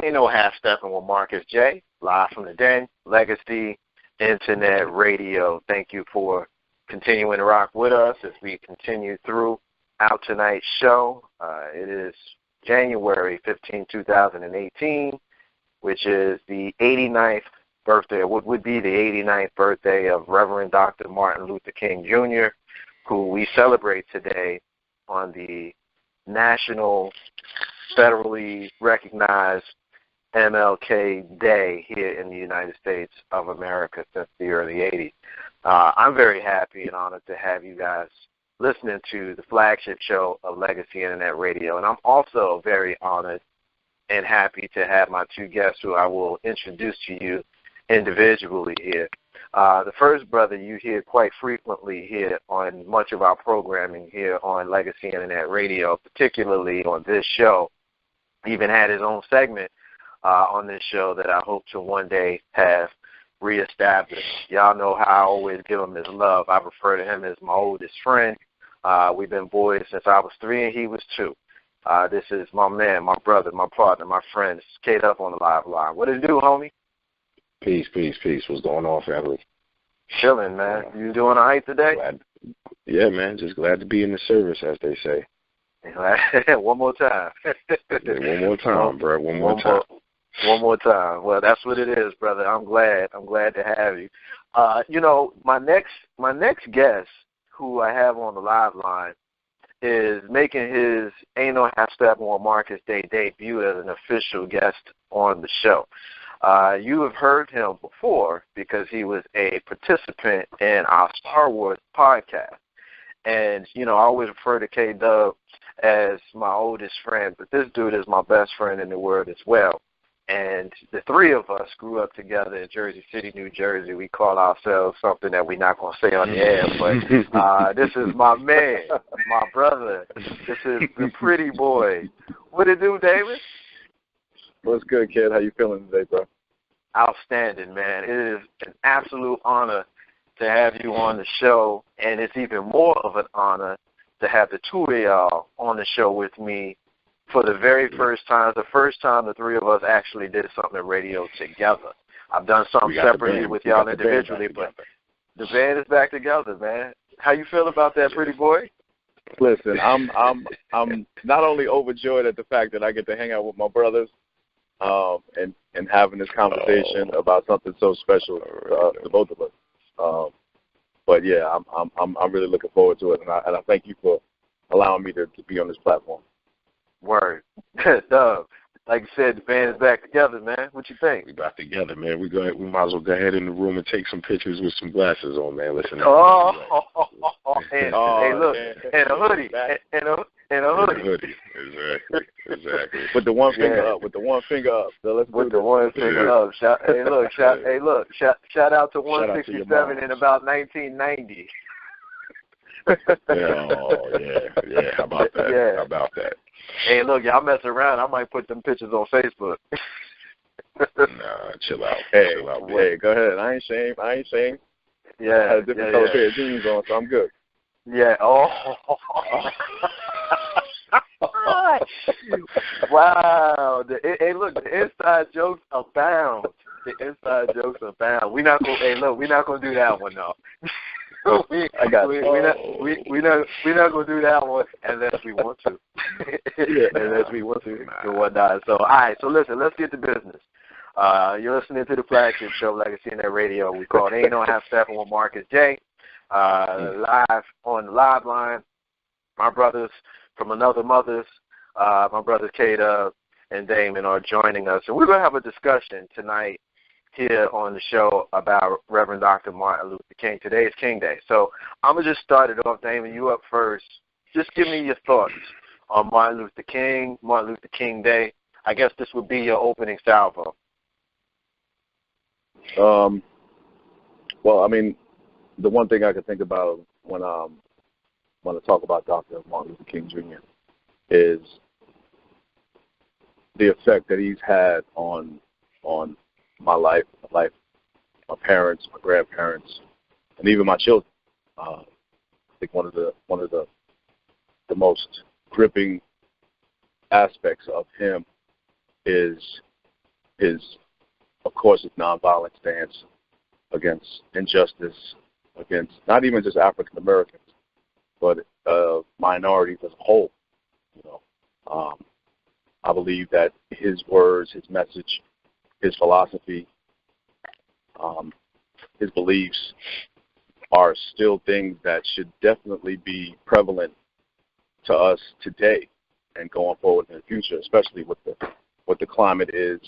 Ain't no half-stepping with Marcus J. Live from the den, Legacy Internet Radio. Thank you for continuing to rock with us as we continue throughout tonight's show. It is January 15, 2018, which is the 89th birthday, or what would be the 89th birthday of Reverend Dr. Martin Luther King Jr., who we celebrate today on the national, federally recognized MLK Day here in the United States of America since the early 80s. I'm very happy and honored to have you guys listening to the flagship show of Legacy Internet Radio. And I'm also very honored and happy to have my two guests who I will introduce to you individually here. The first brother you hear quite frequently here on much of our programming here on Legacy Internet Radio, particularly on this show. He even had his own segment on this show that I hope to one day have reestablished. Y'all know how I always give him his love. I refer to him as my oldest friend. We've been boys since I was 3 and he was 2. This is my man, my brother, my partner, my friend, Skate Up on the live line. What it do, homie? Peace, peace, peace. What's going on, family? Chilling, man. You doing all right today? Yeah, man. Just glad to be in the service, as they say. One more time. One more time, bro. One more time. One more time. Well, that's what it is, brother. I'm glad to have you. My next guest, who I have on the live line, is making his Ain't No Half Step on Marcus Day debut as an official guest on the show. You have heard him before because he was a participant in our Star Wars podcast. And, I always refer to K-Dub as my oldest friend, but this dude is my best friend in the world as well. And the three of us grew up together in Jersey City, New Jersey. We call ourselves something that we're not going to say on the air, but this is my man, my brother. This is the pretty boy. What it do, Damon? What's good, kid? How you feeling today, bro? Outstanding, man. It is an absolute honor to have you on the show, and it's even more of an honor to have the two of y'all on the show with me for the very first time. The first time the three of us actually did something on radio together. I've done something separately with y'all individually, but the band is back together, man. How you feel about that, pretty boy? Listen, I'm not only overjoyed at the fact that I get to hang out with my brothers, and having this conversation about something so special to both of us. But yeah, I'm really looking forward to it, and I thank you for allowing me to be on this platform. Word. Dub, like you said, the band is back together, man. What you think? We back together, man. We might as well go ahead in the room and take some pictures with some glasses on, man. Listen. Hey, look, and a hoodie, and a hoodie. Exactly. With the one finger up. So let's with the one finger up. Shout out to 167 in about 1990. Yeah. How about that? Yeah. How about that? Hey, look, y'all mess around. I might put them pictures on Facebook. Nah, chill out. Hey, go ahead. I ain't ashamed. Yeah. I had a different color pair of jeans on, so I'm good. Yeah. Oh. Wow. Look, the inside jokes abound. We're not gonna do that one though. We're not gonna do that one unless we want to. Unless we want to and whatnot. So, all right. So listen, let's get to business. You're listening to the flagship show, Legacy Internet Radio. We call it Ain't No Half Stepping with Marcus J. Live on the live line. My brothers from another mother's, my brothers K-Dub and Damon are joining us, and we're gonna have a discussion tonight here on the show about Reverend Dr. Martin Luther King. Today is King Day. So I'm going to just start it off, Damon. You up first. Just give me your thoughts on Martin Luther King Day. I guess this would be your opening salvo. Well, I mean, the one thing I can think about when I talk about Dr. Martin Luther King Jr. is the effect that he's had on my life, my parents, my grandparents, and even my children. I think one of the most gripping aspects of him is of course, his nonviolent stance against injustice, against not even just African Americans, but minorities as a whole. I believe that his words, his message, his philosophy, his beliefs are still things that should definitely be prevalent to us today and going forward in the future, especially with what the climate is,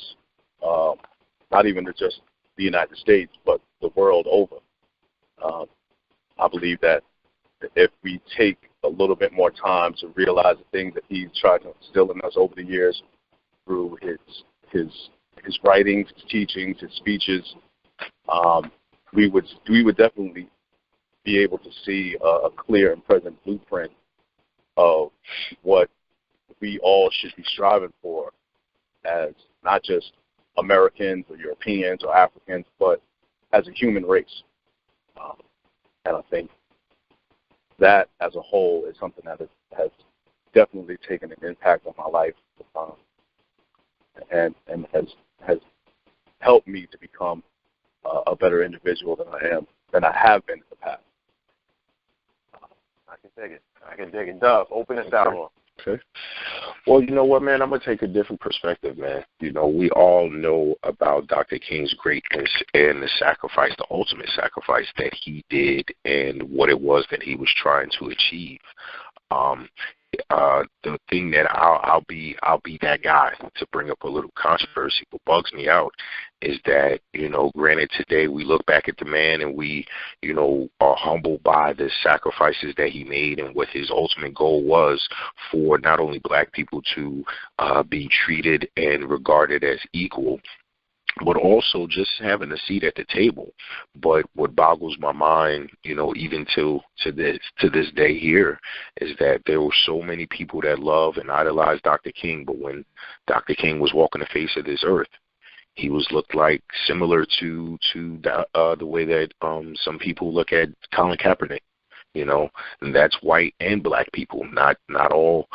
not even just the United States, but the world over. I believe that if we take a little bit more time to realize the things that he's tried to instill in us over the years through his writings, his teachings, his speeches, we would definitely be able to see a clear and present blueprint of what we all should be striving for as not just Americans or Europeans or Africans, but as a human race. And I think that as a whole is something that has definitely taken an impact on my life and has helped me to become a better individual than I have been in the past. I can dig it. Dove, open us out. Okay. Well, you know what, man? I'm going to take a different perspective, man. We all know about Dr. King's greatness and the sacrifice, the ultimate sacrifice that he did and what it was that he was trying to achieve. The thing that I'll be that guy to bring up a little controversy. What bugs me out is that, granted today we look back at the man and we, are humbled by the sacrifices that he made and what his ultimate goal was for not only black people to be treated and regarded as equal, but also just having a seat at the table. But what boggles my mind, even to this day here, is that there were so many people that love and idolize Dr. King, but when Dr. King was walking the face of this earth, he was looked like similar to the way that some people look at Colin Kaepernick. And that's white and black people. Not all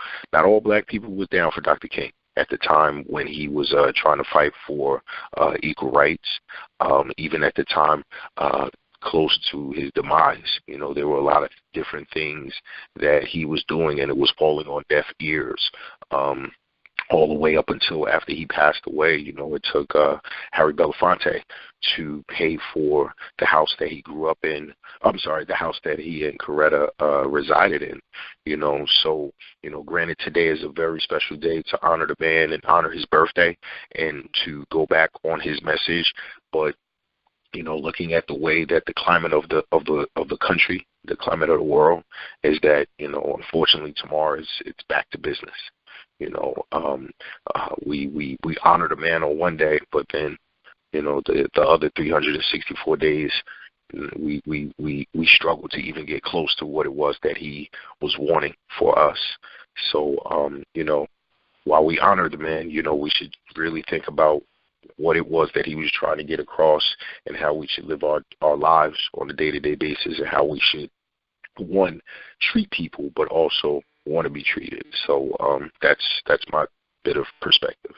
black people was down for Dr. King at the time when he was trying to fight for equal rights. Even at the time close to his demise, there were a lot of different things that he was doing, and it was falling on deaf ears. All the way up until after he passed away, it took Harry Belafonte to pay for the house that he grew up in. The house that he and Coretta resided in. So, granted, today is a very special day to honor the man and honor his birthday and to go back on his message. But, looking at the way that the climate of the country, the climate of the world, is that, unfortunately tomorrow it's back to business. We honor the man on one day, but then, the other 364 days, we struggle to even get close to what it was that he was wanting for us. So, while we honor the man, we should really think about what it was that he was trying to get across and how we should live our lives on a day-to-day basis and how we should, one, treat people, but also want to be treated. So that's my bit of perspective.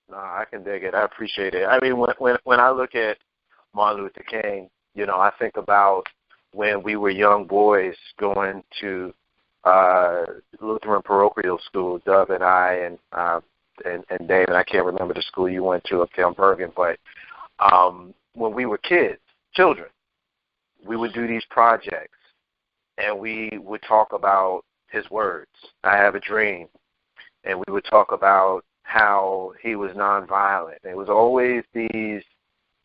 No, I can dig it. I appreciate it. I mean, when I look at Martin Luther King, I think about when we were young boys going to Lutheran parochial school, Dove and I and Damon. I can't remember the school you went to up there in Bergen, but when we were children, we would do these projects, and we would talk about his words, I have a dream, and we would talk about how he was nonviolent. It was always these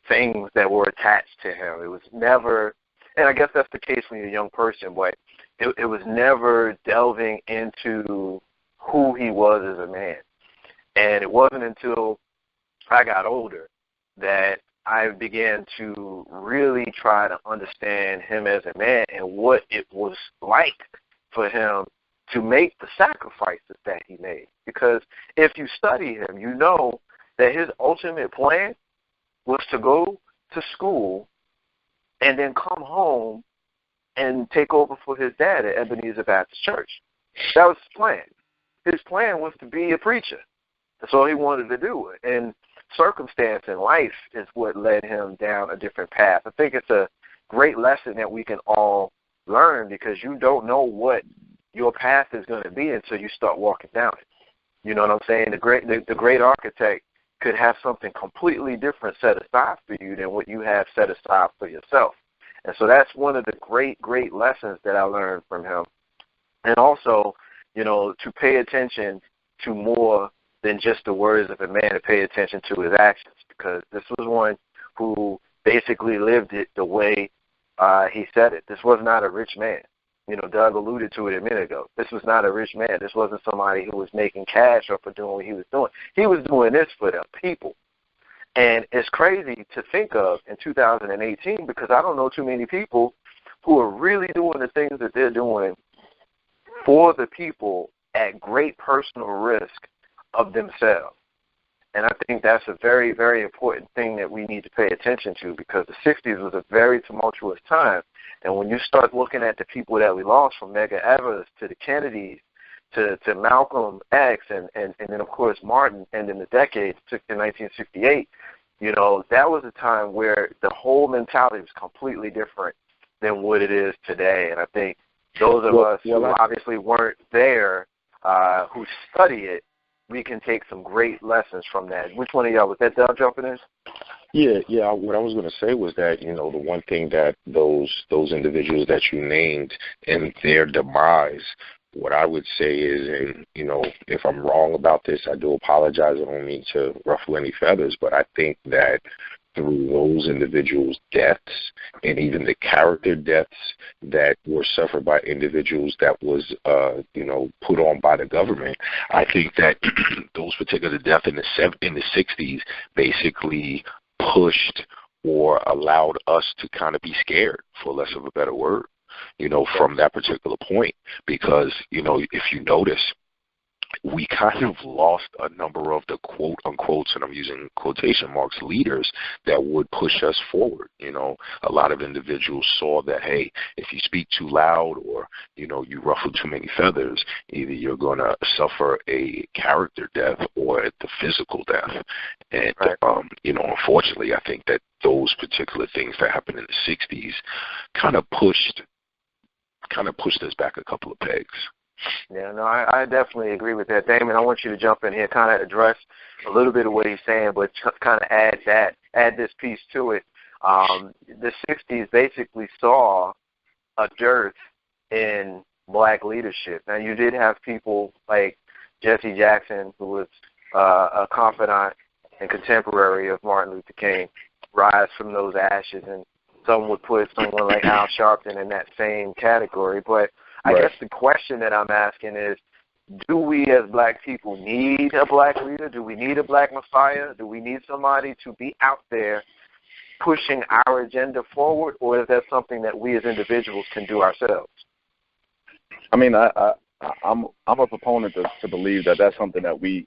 things that were attached to him. It was never, and I guess that's the case when you're a young person, but it was never delving into who he was as a man. And it wasn't until I got older that I began to really try to understand him as a man and what it was like for him to make the sacrifices that he made. Because if you study him, you know that his ultimate plan was to go to school and then come home and take over for his dad at Ebenezer Baptist Church. That was his plan. His plan was to be a preacher. That's all he wanted to do. And circumstance in life is what led him down a different path. I think it's a great lesson that we can all learn, because you don't know what your path is going to be until you start walking down it. You know what I'm saying? The great architect could have something completely different set aside for you than what you have set aside for yourself. And so that's one of the great, great lessons that I learned from him. And also, you know, to pay attention to more than just the words of a man, to pay attention to his actions, because this was one who basically lived it the way he said it. This was not a rich man. You know, Doug alluded to it a minute ago. This was not a rich man. This wasn't somebody who was making cash or for doing what he was doing. He was doing this for the people. And it's crazy to think of in 2018, because I don't know too many people who are really doing the things that they're doing for the people at great personal risk of themselves. And I think that's a very, very important thing that we need to pay attention to, because the 60s was a very tumultuous time. And when you start looking at the people that we lost, from Medgar Evers to the Kennedys to Malcolm X and then, of course, Martin, and in the decade to 1968, you know, that was a time where the whole mentality was completely different than what it is today. And I think those of us who obviously weren't there, who study it, we can take some great lessons from that. Which one of y'all, was that Doug jumping in? Yeah. What I was going to say was that, you know, the one thing that those individuals that you named and their demise, what I would say is, and, you know, if I'm wrong about this, I do apologize. I don't mean to ruffle any feathers, but I think that through those individuals' deaths and even the character deaths that were suffered by individuals that was, you know, put on by the government, I think that those particular deaths in the 60s basically pushed or allowed us to kind of be scared, for less of a better word, you know, from that particular point. Because, you know, if you notice, we kind of lost a number of the quote-unquote, and I'm using quotation marks, leaders that would push us forward. You know, a lot of individuals saw that, hey, if you speak too loud or, you know, you ruffle too many feathers, either you're going to suffer a character death or the physical death. And, you know, unfortunately, I think that those particular things that happened in the 60s kind of pushed us back a couple of pegs. Yeah, no, I definitely agree with that. Damon, I want you to jump in here, kind of address a little bit of what he's saying, but kind of add this piece to it. The 60s basically saw a dearth in black leadership. Now, you did have people like Jesse Jackson, who was a confidant and contemporary of Martin Luther King, rise from those ashes, and some would put someone like Al Sharpton in that same category. But I guess the question that I'm asking is, do we as black people need a black leader? Do we need a black messiah? Do we need somebody to be out there pushing our agenda forward, or is that something that we as individuals can do ourselves? I mean, I'm a proponent to believe that that's something that we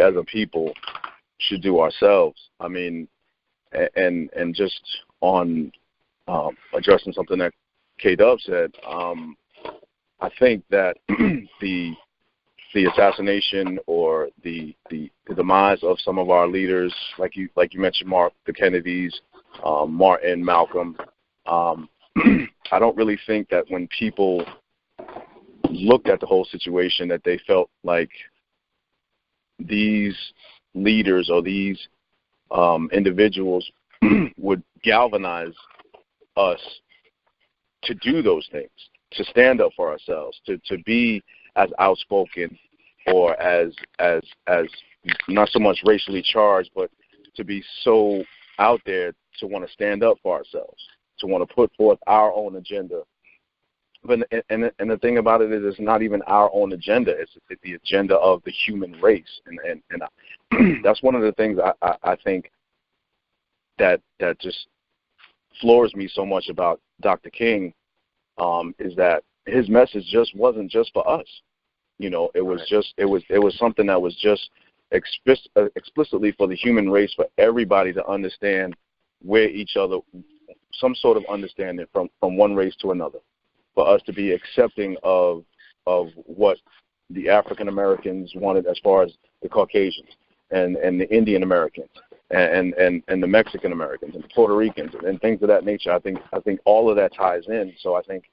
as a people should do ourselves. I mean, and just on addressing something that K-Dub said, I think that the assassination or the demise of some of our leaders, like you mentioned, Mark, the Kennedys, Martin, Malcolm, I don't really think that when people looked at the whole situation that they felt like these leaders or these individuals would galvanize us to do those things, to stand up for ourselves, to be as outspoken or as not so much racially charged, but to be so out there to want to stand up for ourselves, to want to put forth our own agenda. But and the thing about it is, it's not even our own agenda; it's the agenda of the human race, and that's one of the things I think that just floors me so much about Dr. King, is that his message just wasn't just for us. You know, it was just it was something that was just explicitly for the human race, for everybody to understand where each other, some sort of understanding from one race to another, for us to be accepting of what the African Americans wanted as far as the Caucasians, and the Indian Americans and the Mexican Americans and the Puerto Ricans and things of that nature. I think all of that ties in. So I think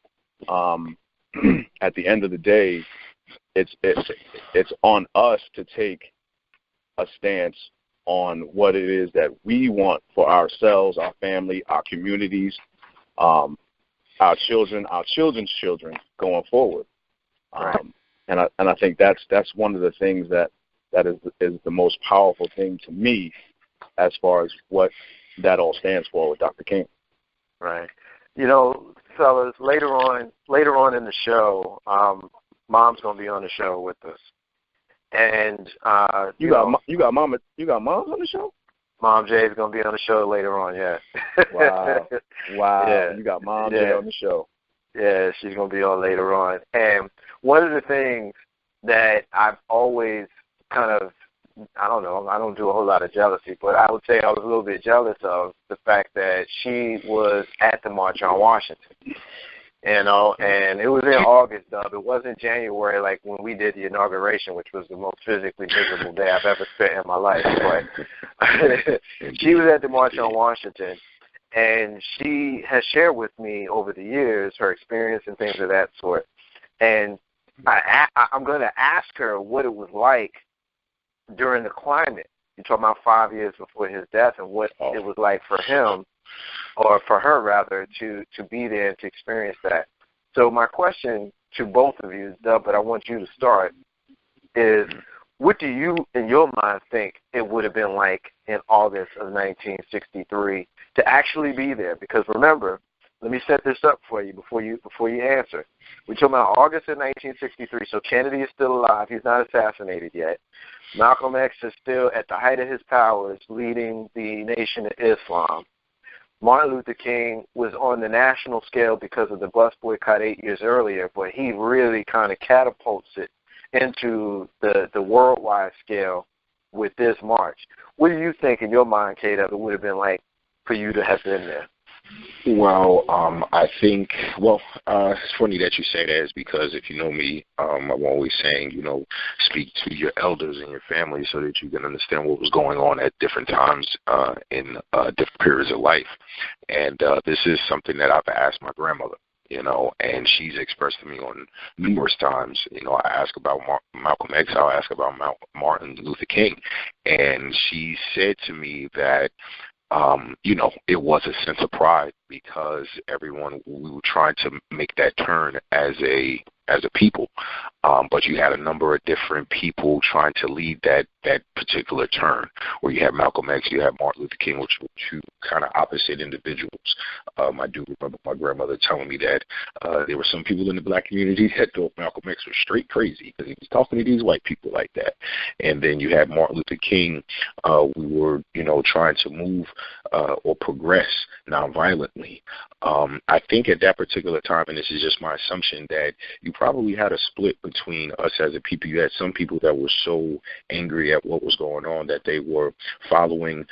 at the end of the day, it's on us to take a stance on what it is that we want for ourselves, our family, our communities, our children, our children's children going forward. Right. And I think that's one of the things that is the most powerful thing to me as far as what that all stands for with Dr. King. Right. You know, fellas, later on in the show, Mom's going to be on the show with us. And you got moms on the show? Mom J is going to be on the show later on, yeah. Wow. Yeah. You got Mom J on the show. Yeah, she's going to be on later on. And one of the things that I've always kind of, I don't know, I don't do a whole lot of jealousy, but I would say I was a little bit jealous of the fact that she was at the March on Washington. You know, and it was in August, Dub. It wasn't January like when we did the inauguration, which was the most physically miserable day I've ever spent in my life. But she was at the March on Washington, and she has shared with me over the years her experience and things of that sort. And I'm going to ask her what it was like during the climate. You're talking about 5 years before his death and what it was like for him, or for her rather, to be there and to experience that. So my question to both of you, Dub, but I want you to start, is what do you, in your mind, think it would have been like in August of 1963 to actually be there? Because remember, let me set this up for you before you answer. We're talking about August of 1963, so Kennedy is still alive. He's not assassinated yet. Malcolm X is still at the height of his powers, leading the Nation of Islam. Martin Luther King was on the national scale because of the bus boycott 8 years earlier, but he really kind of catapults it into the worldwide scale with this march. What do you think in your mind, Kate, that it would have been like for you to have been there? Well, I think, it's funny that you say that, is because if you know me, I'm always saying, speak to your elders and your family so that you can understand what was going on at different times in different periods of life. And this is something that I've asked my grandmother, and she's expressed to me on numerous times. I ask about Malcolm X, I'll ask about Martin Luther King, and she said to me that it was a sense of pride because we were trying to make that turn as a people, but you had a number of different people trying to lead that particular turn, where you had Malcolm X, you had Martin Luther King, which were two kind of opposite individuals. I do remember my grandmother telling me that there were some people in the black community that thought Malcolm X was straight crazy because he was talking to these white people like that. And then you had Martin Luther King. We were, trying to move or progress nonviolently. I think at that particular time, and this is just my assumption, that you probably had a split between us as a people. You had some people that were so angry at what was going on that they were following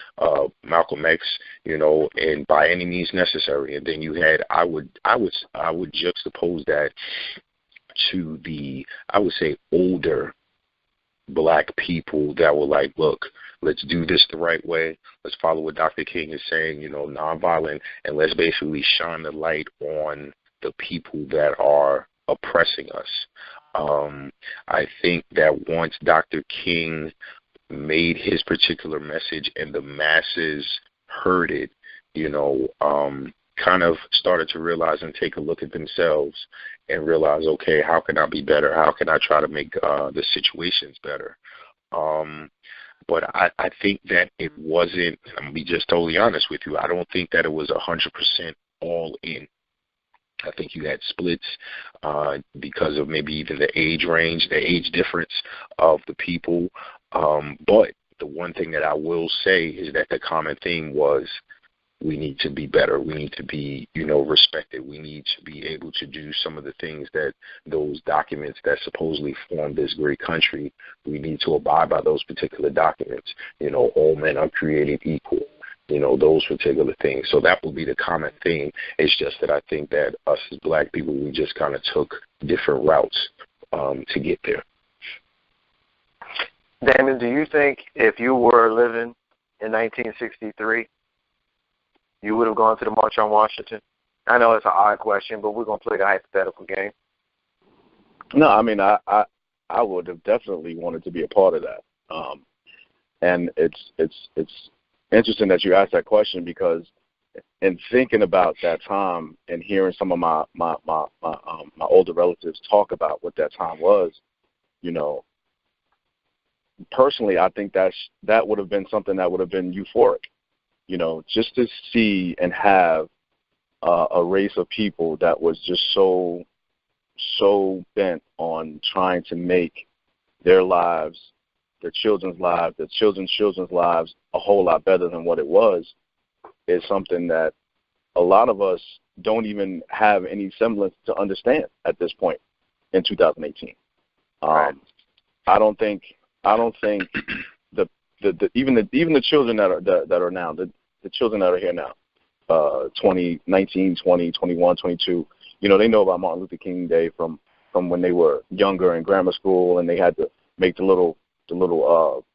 Malcolm X, and by any means necessary. And then you had, I would juxtapose that to the, I would say, older black people that were like, look, let's do this the right way. Let's follow what Dr. King is saying, nonviolent, and let's basically shine the light on the people that are oppressing us. I think that once Dr. King made his particular message and the masses heard it, kind of started to realize and take a look at themselves and realize, okay, how can I be better? How can I try to make the situations better? But I think that it wasn't, I'm going to be just totally honest with you, I don't think that it was 100% all in. I think you had splits because of maybe even the age range, the age difference of the people. But the one thing that I will say is that the common theme was we need to be better. We need to be, respected. We need to be able to do some of the things that those documents that supposedly form this great country, we need to abide by those particular documents. All men are created equal. Those particular things. So that will be the common thing. It's just that I think that us as black people, we just kind of took different routes to get there. Damon, do you think if you were living in 1963, you would have gone to the March on Washington? I know it's an odd question, but we're going to play the hypothetical game. No, I mean, I would have definitely wanted to be a part of that. And it's interesting that you asked that question, because in thinking about that time and hearing some of my older relatives talk about what that time was, you know, personally, I think that would have been something that would have been euphoric. You know, just to see and have a race of people that was just so bent on trying to make their lives, their children's lives, their children's lives a whole lot better than what it was, is something that a lot of us don't even have any semblance to understand at this point in 2018. Right. I don't think even the children that are now, the children that are here now, 20, 19, 20, 21, 22, you know, they know about Martin Luther King Day from when they were younger in grammar school, and they had to make the little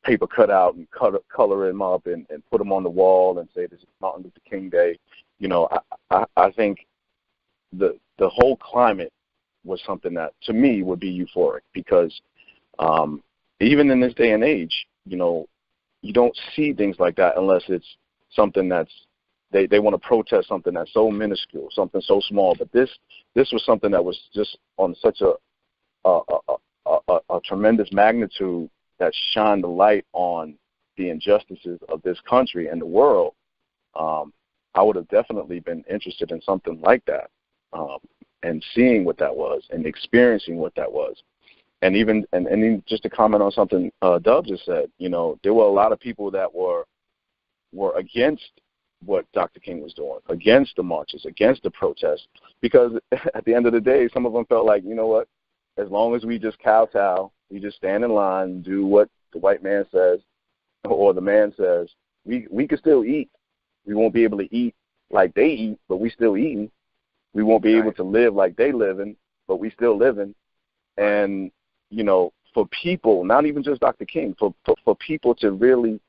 paper cutout and color them up and put them on the wall and say this is Martin Luther King Day. You know, I think the whole climate was something that to me would be euphoric, because even in this day and age, you know, you don't see things like that unless it's something that's they want to protest something that's so minuscule, something so small. But this was something that was just on such a tremendous magnitude that shined the light on the injustices of this country and the world. I would have definitely been interested in something like that, and seeing what that was and experiencing what that was. And even just to comment on something Dub just said, you know, there were a lot of people that were against what Dr. King was doing, against the marches, against the protests, because at the end of the day, some of them felt like, you know what, as long as we just kowtow, we just stand in line, do what the white man says or the man says, we can still eat. We won't be able to eat like they eat, but we still eating. We won't be able to live like they living, but we still living. And, you know, for people, not even just Dr. King, for people to really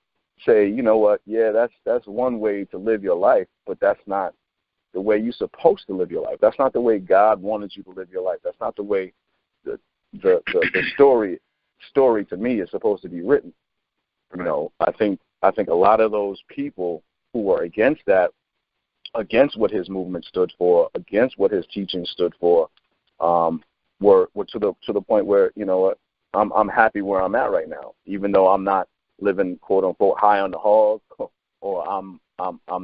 say, you know what, yeah, that's one way to live your life, but that's not the way you're supposed to live your life. That's not the way God wanted you to live your life. That's not the way the story to me is supposed to be written. You know, I think a lot of those people who were against that, against what his movement stood for, against what his teaching stood for, were to the point where, you know what, I'm happy where I'm at right now, even though I'm not living quote unquote high on the hog, or I'm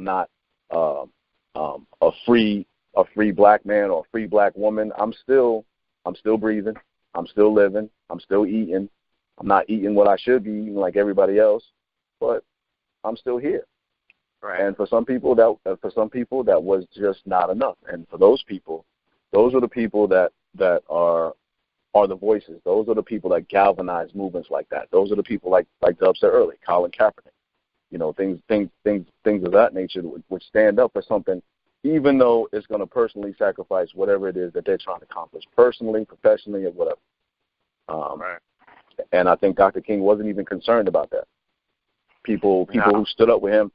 not a free black man or a free black woman. I'm still breathing. I'm still living. I'm still eating. I'm not eating what I should be eating like everybody else, but I'm still here. Right. And for some people that was just not enough. And for those people, those are the people that are the voices. Those are the people that galvanize movements like that. Those are the people like Dub said earlier, Colin Kaepernick. You know, things of that nature would stand up for something, even though it's going to personally sacrifice whatever it is that they're trying to accomplish, personally, professionally, or whatever. Right. And I think Dr. King wasn't even concerned about that. People who stood up with him,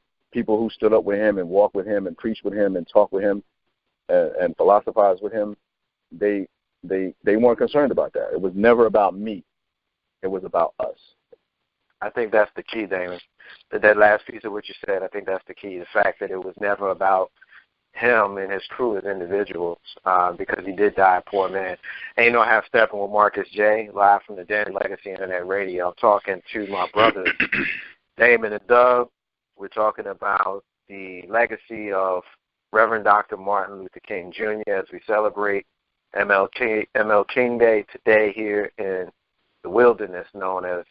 and walked with him and preached with him and talked with him and philosophized with him, they weren't concerned about that. It was never about me. It was about us. I think that's the key, Damon. That last piece of what you said, I think that's the key. The fact that it was never about him and his crew as individuals, because he did die a poor man. Ain't no half stepping with Marcus J, live from the Den, Legacy Internet Radio. I'm talking to my brothers, Damon and Doug. We're talking about the legacy of Reverend Dr. Martin Luther King Jr. as we celebrate MLK King Day today here in the wilderness known as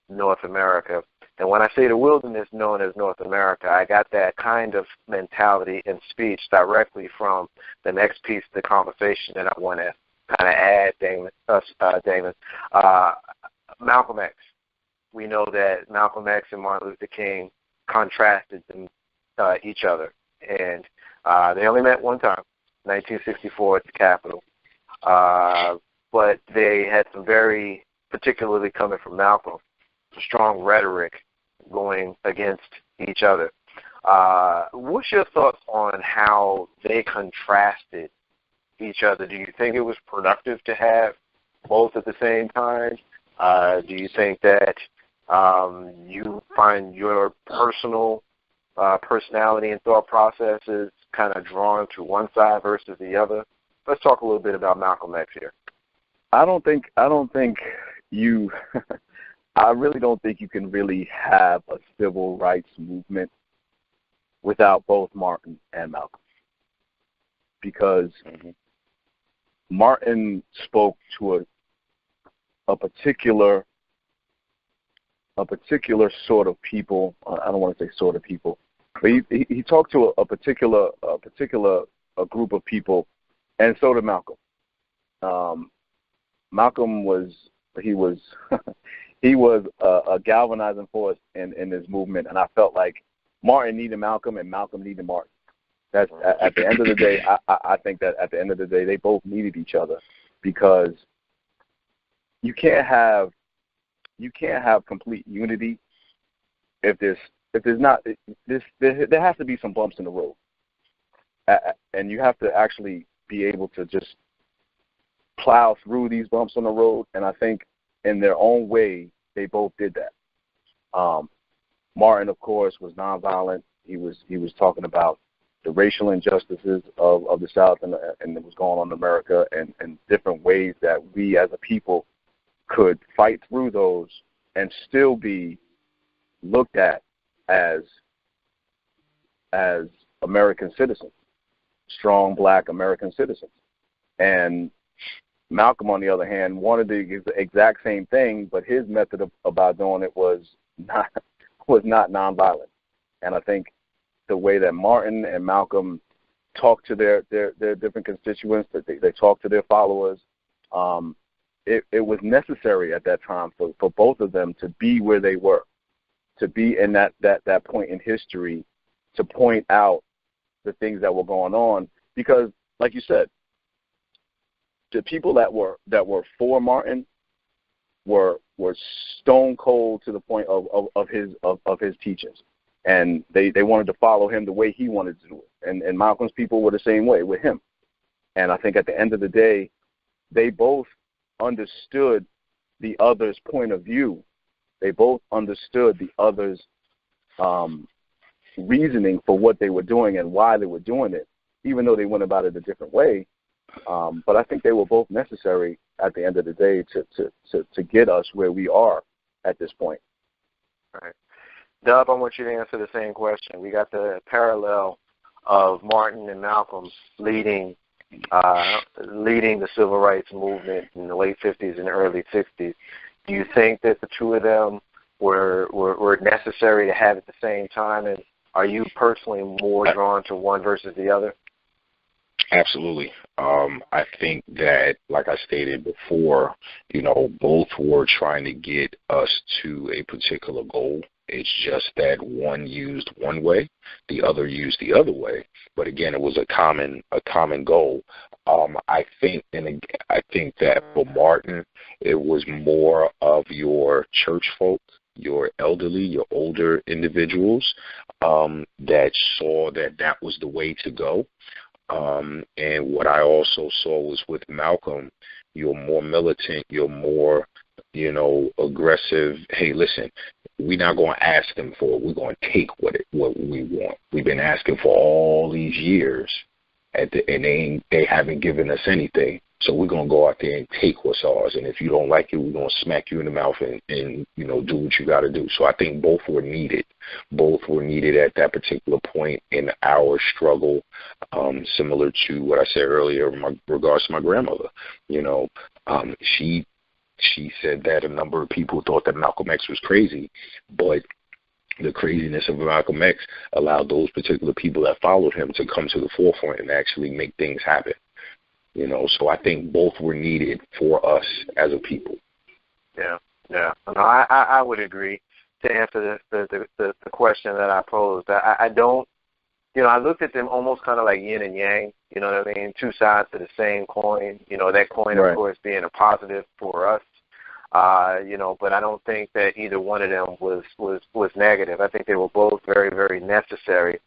North America. And when I say the wilderness known as North America, I got that kind of mentality and speech directly from the next piece of the conversation that I want to kind of add, Damon. Malcolm X. We know that Malcolm X and Martin Luther King contrasted each other. And they only met one time, 1964 at the Capitol. But they had some very, particularly coming from Malcolm, strong rhetoric going against each other. What's your thoughts on how they contrasted each other? Do you think it was productive to have both at the same time? Do you think that you find your personal personality and thought processes kind of drawn to one side versus the other? Let's talk a little bit about Malcolm X here. I really don't think you can really have a civil rights movement without both Martin and Malcolm, because Martin spoke to a particular sort of people. I don't want to say sort of people, but he talked to a particular group of people, and so did Malcolm. Malcolm was he was a galvanizing force in this movement, and I felt like Martin needed Malcolm and Malcolm needed Martin. That's at the end of the day. I think that at the end of the day, they both needed each other, because you can't have complete unity if there has to be some bumps in the road, and you have to actually be able to just plow through these bumps on the road. And I think in their own way, they both did that. Martin, of course, was nonviolent. He was talking about the racial injustices of the South and what was going on in America, and different ways that we as a people could fight through those and still be looked at as American citizens, strong Black American citizens. And Malcolm, on the other hand, wanted the exact same thing, but his method about doing it was not nonviolent. And I think the way that Martin and Malcolm talked to their different constituents, that they talked to their followers, it was necessary at that time for both of them to be where they were, to be in that point in history, to point out the things that were going on. Because, like you said, the people that were for Martin were stone cold to the point of his teachings, and they wanted to follow him the way he wanted to do it. And Malcolm's people were the same way with him. And I think at the end of the day, they both understood the other's point of view. They both understood the other's reasoning for what they were doing and why they were doing it, even though they went about it a different way. But I think they were both necessary at the end of the day to get us where we are at this point. All right. Dub, I want you to answer the same question. We got the parallel of Martin and Malcolm leading the civil rights movement in the late 50s and early 60s. Do you think that the two of them were necessary to have at the same time? And are you personally more drawn to one versus the other? Absolutely. I think that, like I stated before, both were trying to get us to a particular goal. It's just that one used one way, the other used the other way. But again, it was a common goal. I think that for Martin, it was more of your church folk, your elderly, your older individuals that saw that was the way to go. And what I also saw was with Malcolm, you're more militant, you're more, aggressive. Hey, listen, we're not going to ask them for it. We're going to take what we want. We've been asking for all these years, and they haven't given us anything. So we're going to go out there and take what's ours. And if you don't like it, we're going to smack you in the mouth and do what you got to do. So I think both were needed. Both were needed at that particular point in our struggle, similar to what I said earlier in regards to my grandmother. She said that a number of people thought that Malcolm X was crazy, but the craziness of Malcolm X allowed those particular people that followed him to come to the forefront and actually make things happen. So I think both were needed for us as a people. Yeah. No, I would agree. To answer the question that I posed, I don't. I looked at them almost kind of like yin and yang. You know what I mean? Two sides to the same coin. That coin, right, of course, being a positive for us. But I don't think that either one of them was negative. I think they were both very, very necessary,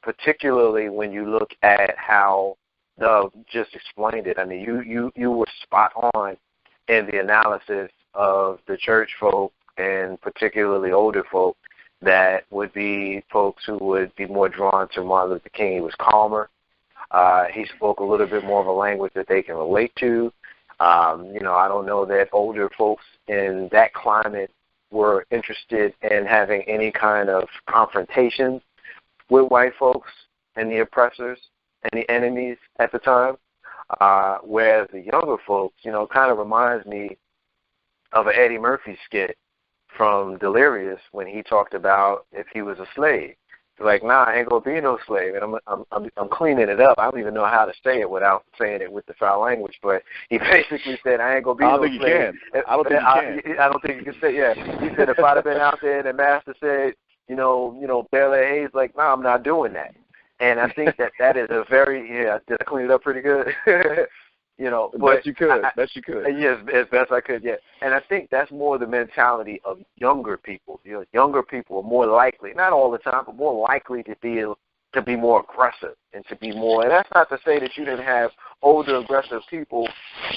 particularly when you look at how Dove just explained it. I mean, you were spot on in the analysis of the church folk and particularly older folk that would be folks who would be more drawn to Martin Luther King. He was calmer. He spoke a little bit more of a language that they can relate to. I don't know that older folks in that climate were interested in having any kind of confrontation with white folks and the oppressors and the enemies at the time. Whereas the younger folks, kind of reminds me of an Eddie Murphy skit from Delirious when he talked about if he was a slave. Like, nah, I ain't gonna be no slave, and I'm cleaning it up. I don't even know how to say it without saying it with the foul language. But he basically said, I ain't gonna be no slave. I don't think you can. I don't think you can say. Yeah, he said if I'd have been out there and the master said, Bel Air Hayes, like, nah, I'm not doing that. And I think that is a very Did I clean it up pretty good? Best you could. Yes, as best I could. Yeah, and I think that's more the mentality of younger people. Younger people are more likely, not all the time, but more likely to be more aggressive and to be more. And that's not to say that you didn't have older aggressive people,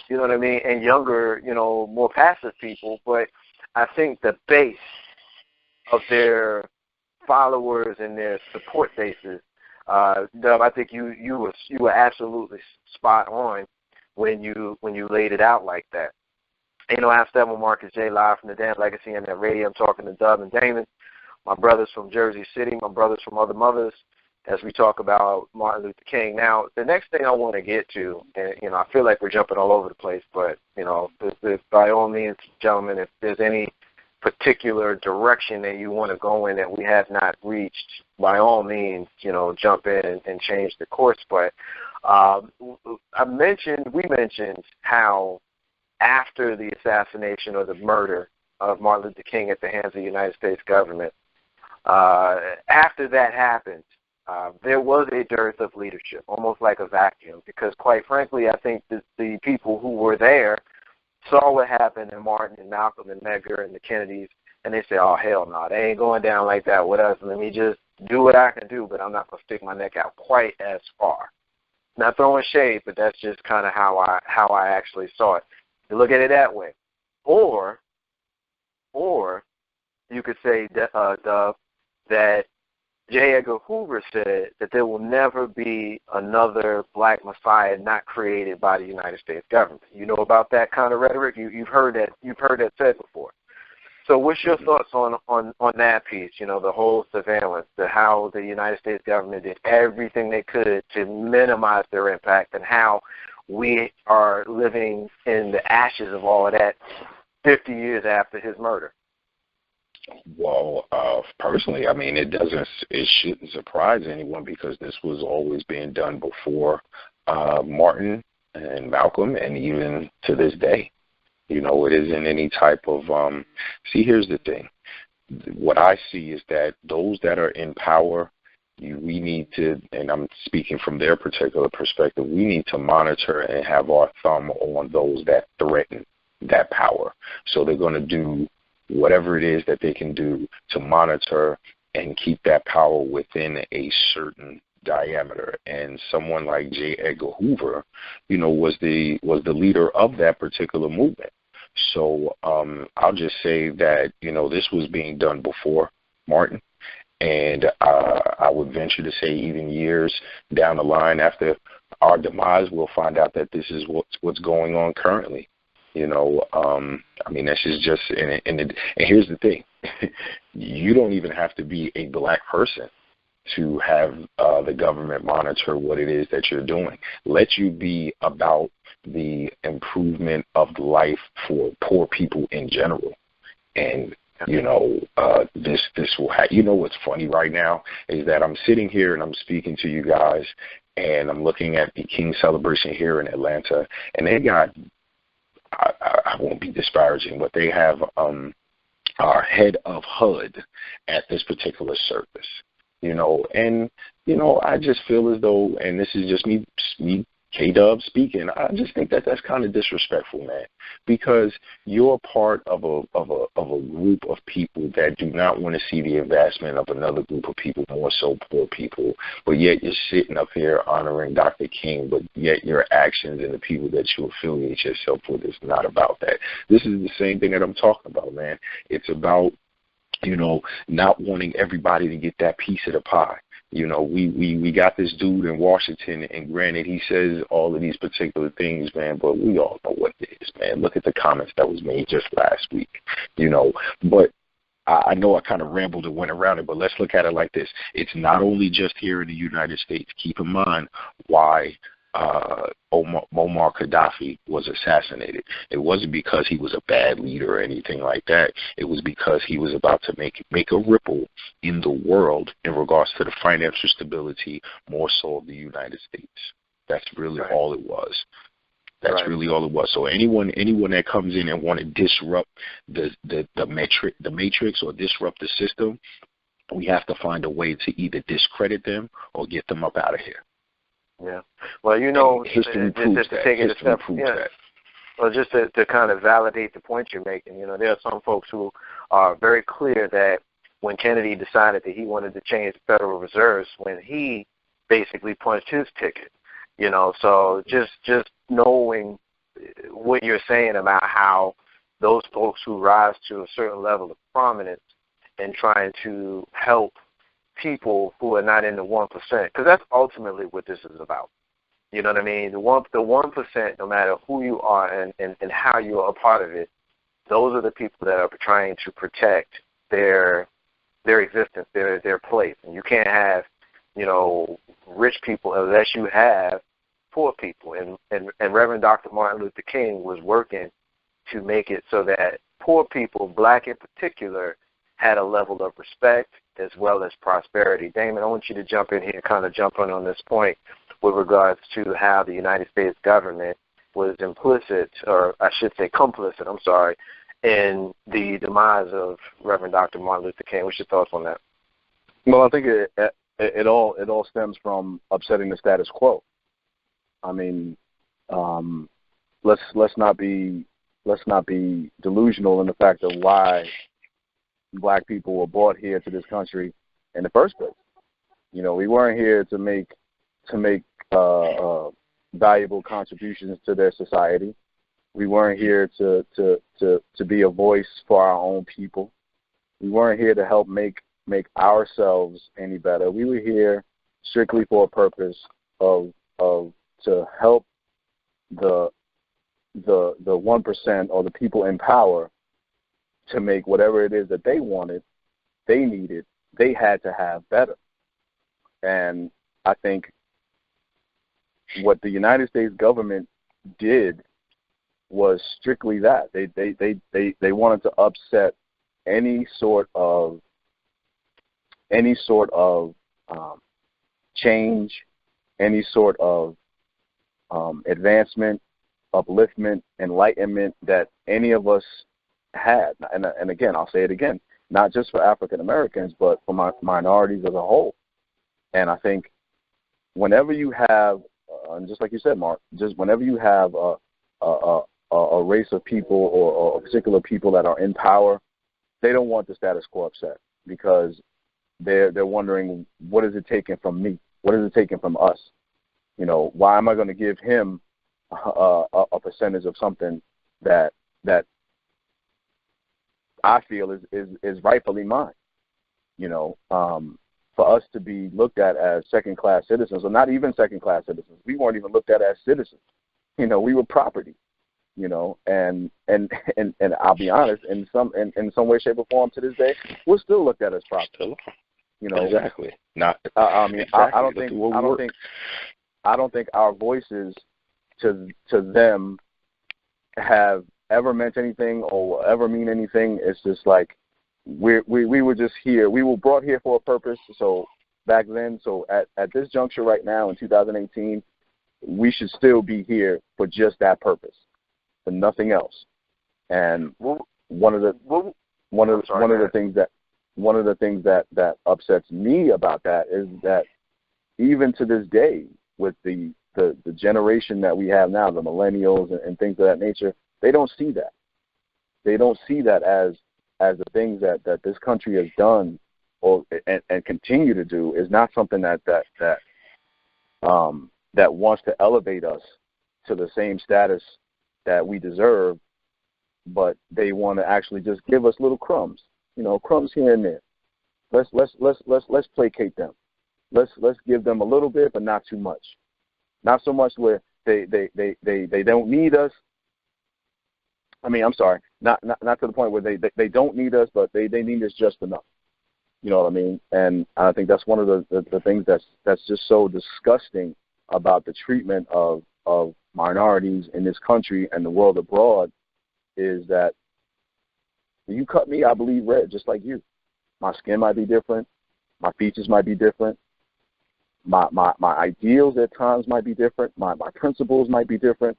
you know what I mean, and younger, more passive people. But I think the base of their followers and their support bases, Dub, I think you were absolutely spot on when you laid it out like that. I have Stephen Marcus J live from the Damn Legacy Internet Radio. I'm talking to Dub and Damon, my brothers from Jersey City, my brothers from other mothers, as we talk about Martin Luther King. Now, the next thing I want to get to, and I feel like we're jumping all over the place, but if by all means, gentlemen, if there's any particular direction that you want to go in that we have not reached, by all means, jump in and change the course. But we mentioned how after the assassination or the murder of Martin Luther King at the hands of the United States government, after that happened, there was a dearth of leadership, almost like a vacuum, because quite frankly, I think the people who were there saw what happened in Martin and Malcolm and Medgar and the Kennedys, and they said, oh, hell no, they ain't going down like that with us. Let me just do what I can do, but I'm not going to stick my neck out quite as far. Not throwing shade, but that's just kind of how I actually saw it. You look at it that way. Or you could say, Dub, that J. Edgar Hoover said that there will never be another black messiah not created by the United States government. You know about that kind of rhetoric? You've heard that said before. So what's your thoughts on that piece, the whole surveillance, how the United States government did everything they could to minimize their impact, and how we are living in the ashes of all of that 50 years after his murder? Well, personally, I mean, it shouldn't surprise anyone because this was always being done before Martin and Malcolm, and even to this day. It isn't any type of, see, here's the thing. What I see is that those that are in power, we need to, and I'm speaking from their particular perspective, we need to monitor and have our thumb on those that threaten that power. So they're going to do whatever it is that they can do to monitor and keep that power within a certain diameter. And someone like J. Edgar Hoover, was the leader of that particular movement. So I'll just say that, this was being done before Martin. And I would venture to say even years down the line after our demise, we'll find out that this is what's going on currently. I mean, this is just, and here's the thing. You don't even have to be a black person to have the government monitor what it is that you're doing. Let you be about the improvement of life for poor people in general. And, this will what's funny right now is that I'm sitting here and I'm speaking to you guys, and I'm looking at the King celebration here in Atlanta, and they got, I won't be disparaging, but they have our head of HUD at this particular service, and I just feel as though, and this is just me K-Dub speaking, I just think that that's kind of disrespectful, man, because you're part of a group of people that do not want to see the advancement of another group of people, more so poor people, but yet you're sitting up here honoring Dr. King, but yet your actions and the people that you affiliate yourself with is not about that. This is the same thing that I'm talking about, man. It's about, not wanting everybody to get that piece of the pie. We got this dude in Washington, and granted, he says all of these particular things, man, but we all know what it is, man. Look at the comments that was made just last week, But I know I kind of rambled and went around it, but let's look at it like this. It's not only just here in the United States. Keep in mind why Muammar Gaddafi was assassinated. It wasn't because he was a bad leader or anything like that. It was because he was about to make a ripple in the world in regards to the financial stability, more so of the United States. That's really all it was. That's really all it was. So anyone that comes in and want to disrupt the matrix or disrupt the system, we have to find a way to either discredit them or get them up out of here. Yeah. Well, history proves that. Well, just to kind of validate the point you're making, there are some folks who are very clear that when Kennedy decided that he wanted to change the Federal Reserves, when he basically punched his ticket, so just knowing what you're saying about how those folks who rise to a certain level of prominence and trying to help people who are not in the 1%, because that's ultimately what this is about. You know what I mean? The 1%, no matter who you are and how you are a part of it, those are the people that are trying to protect their existence, their place. And you can't have, rich people unless you have poor people. And Reverend Dr. Martin Luther King was working to make it so that poor people, black in particular, had a level of respect as well as prosperity. Damon, I want you to jump in here and kind of jump in on this point with regards to how the United States government was implicit, or I should say complicit, in the demise of Reverend Dr. Martin Luther King. What's your thoughts on that? Well, I think it all stems from upsetting the status quo. I mean, let's not be delusional in the fact of why black people were brought here to this country in the first place. We weren't here to make valuable contributions to their society. We weren't here to be a voice for our own people. We weren't here to help make ourselves any better. We were here strictly for a purpose of to help the 1% or the people in power to make whatever it is that they wanted, they needed, they had to have better. And I think what the United States government did was strictly that. They wanted to upset any sort of change, any sort of advancement, upliftment, enlightenment that any of us had. And again, I'll say it again, not just for African Americans, but for minorities as a whole. And I think whenever you have, and just like you said, Mark, just whenever you have a race of people or particular people that are in power, they don't want the status quo upset because they're wondering, what is it taking from me? What is it taking from us? Why am I going to give him a percentage of something that I feel is rightfully mine? For us to be looked at as second-class citizens, or not even second-class citizens, we weren't even looked at as citizens. We were property. And I'll be honest, in some way, shape, or form to this day, we're still looked at as property. Exactly. I don't think our voices to them have ever meant anything or will ever mean anything. It's just like we were just here. We were brought here for a purpose. So back then, at this juncture right now in 2018, we should still be here for just that purpose, for nothing else. And one of the things that upsets me about that is that even to this day, with the the generation that we have now, the millennials and things of that nature, they don't see that. They don't see that as the things that this country has done and continue to do is not something that wants to elevate us to the same status that we deserve, but they want to actually just give us little crumbs, crumbs here and there. Let's placate them. Let's give them a little bit, but not too much. Not so much where they don't need us. I mean, I'm sorry, not to the point where they don't need us, but they need us just enough. You know what I mean? And I think that's one of the things that's just so disgusting about the treatment of minorities in this country and the world abroad is that you cut me, I bleed red, just like you. My skin might be different. My features might be different. My ideals at times might be different. My principles might be different.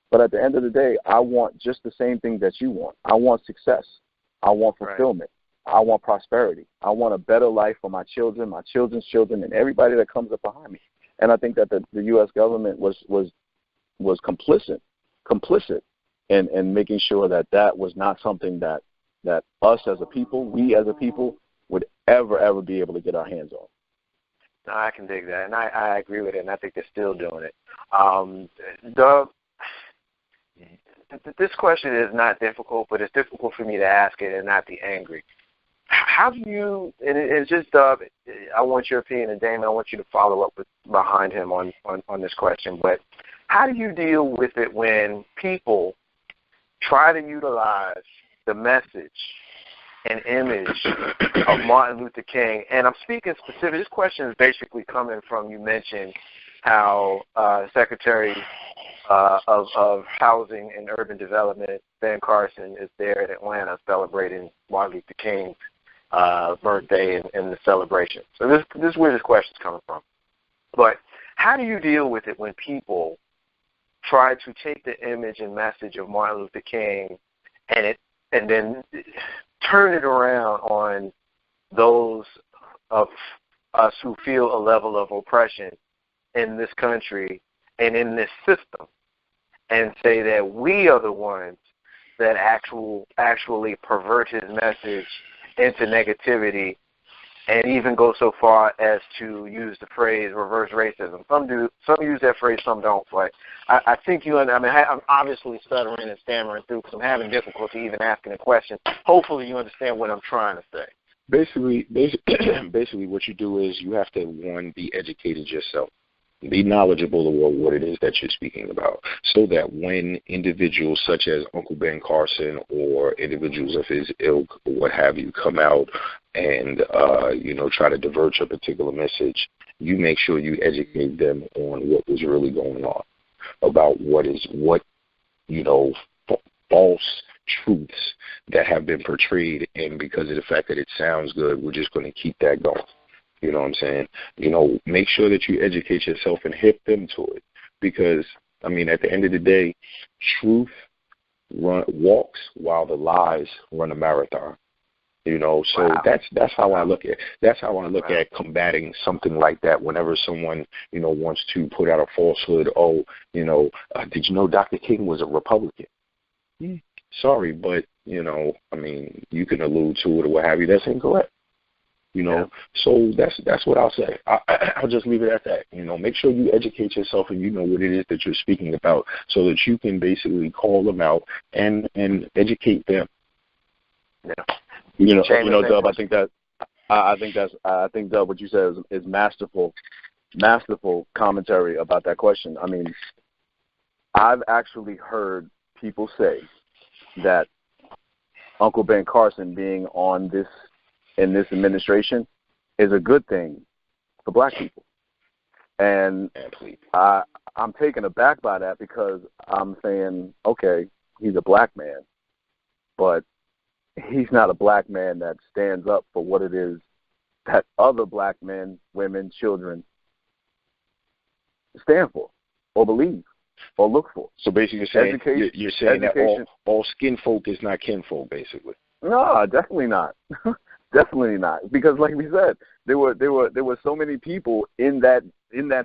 But at the end of the day, I want just the same thing that you want. I want success. I want fulfillment. Right. I want prosperity. I want a better life for my children, my children's children, and everybody that comes up behind me. And I think that the U.S. government was complicit in making sure that was not something that us as a people, we as a people, would ever be able to get our hands on. No, I can dig that, and I agree with it, and I think they're still doing it. Doug, this question is not difficult, but it's difficult for me to ask it and not be angry. How do you, and it's just, Doug, I want your opinion, and Damon, I want you to follow up behind him on this question, but how do you deal with it when people try to utilize the message and image of Martin Luther King? And I'm speaking specific, this question is basically coming from, you mentioned how Secretary of Housing and Urban Development, Ben Carson, is there in Atlanta celebrating Martin Luther King's birthday and the celebration. So this is where this question is coming from. But how do you deal with it when people try to take the image and message of Martin Luther King and then turn it around on those of us who feel a level of oppression in this country and in this system, and say that we are the ones that actually pervert his message into negativity, and even go so far as to use the phrase reverse racism. Some use that phrase, some don't. But I think I'm obviously stuttering and stammering through because I'm having difficulty even asking a question. Hopefully you understand what I'm trying to say. Basically, what you do is you have to, one, be educated yourself. Be knowledgeable about what it is that you're speaking about, so that when individuals such as Uncle Ben Carson or individuals of his ilk or what have you come out and try to divert your particular message, you make sure you educate them on what was really going on, about what false truths that have been portrayed, and because of the fact that it sounds good, we're just going to keep that going. You know what I'm saying? Make sure that you educate yourself and hip them to it, because, at the end of the day, truth walks while the lies run a marathon. So wow. That's how I look at at combating something like that. Whenever someone wants to put out a falsehood, did you know Dr. King was a Republican? Sorry, but you can allude to it or what have you. That's incorrect. So that's what I'll say. I'll just leave it at that. Make sure you educate yourself and you know what it is that you're speaking about, so that you can basically call them out and educate them. Yeah. Dub, I think Dub, what you said is masterful commentary about that question. I've actually heard people say that Uncle Ben Carson being in this administration is a good thing for black people. And I'm taken aback by that, because I'm saying, okay, he's a black man, but he's not a black man that stands up for what it is that other black men, women, children stand for or believe or look for. So basically you're saying that all skin folk is not kinfolk, basically. No, definitely not. Definitely not, because like we said, there were so many people in that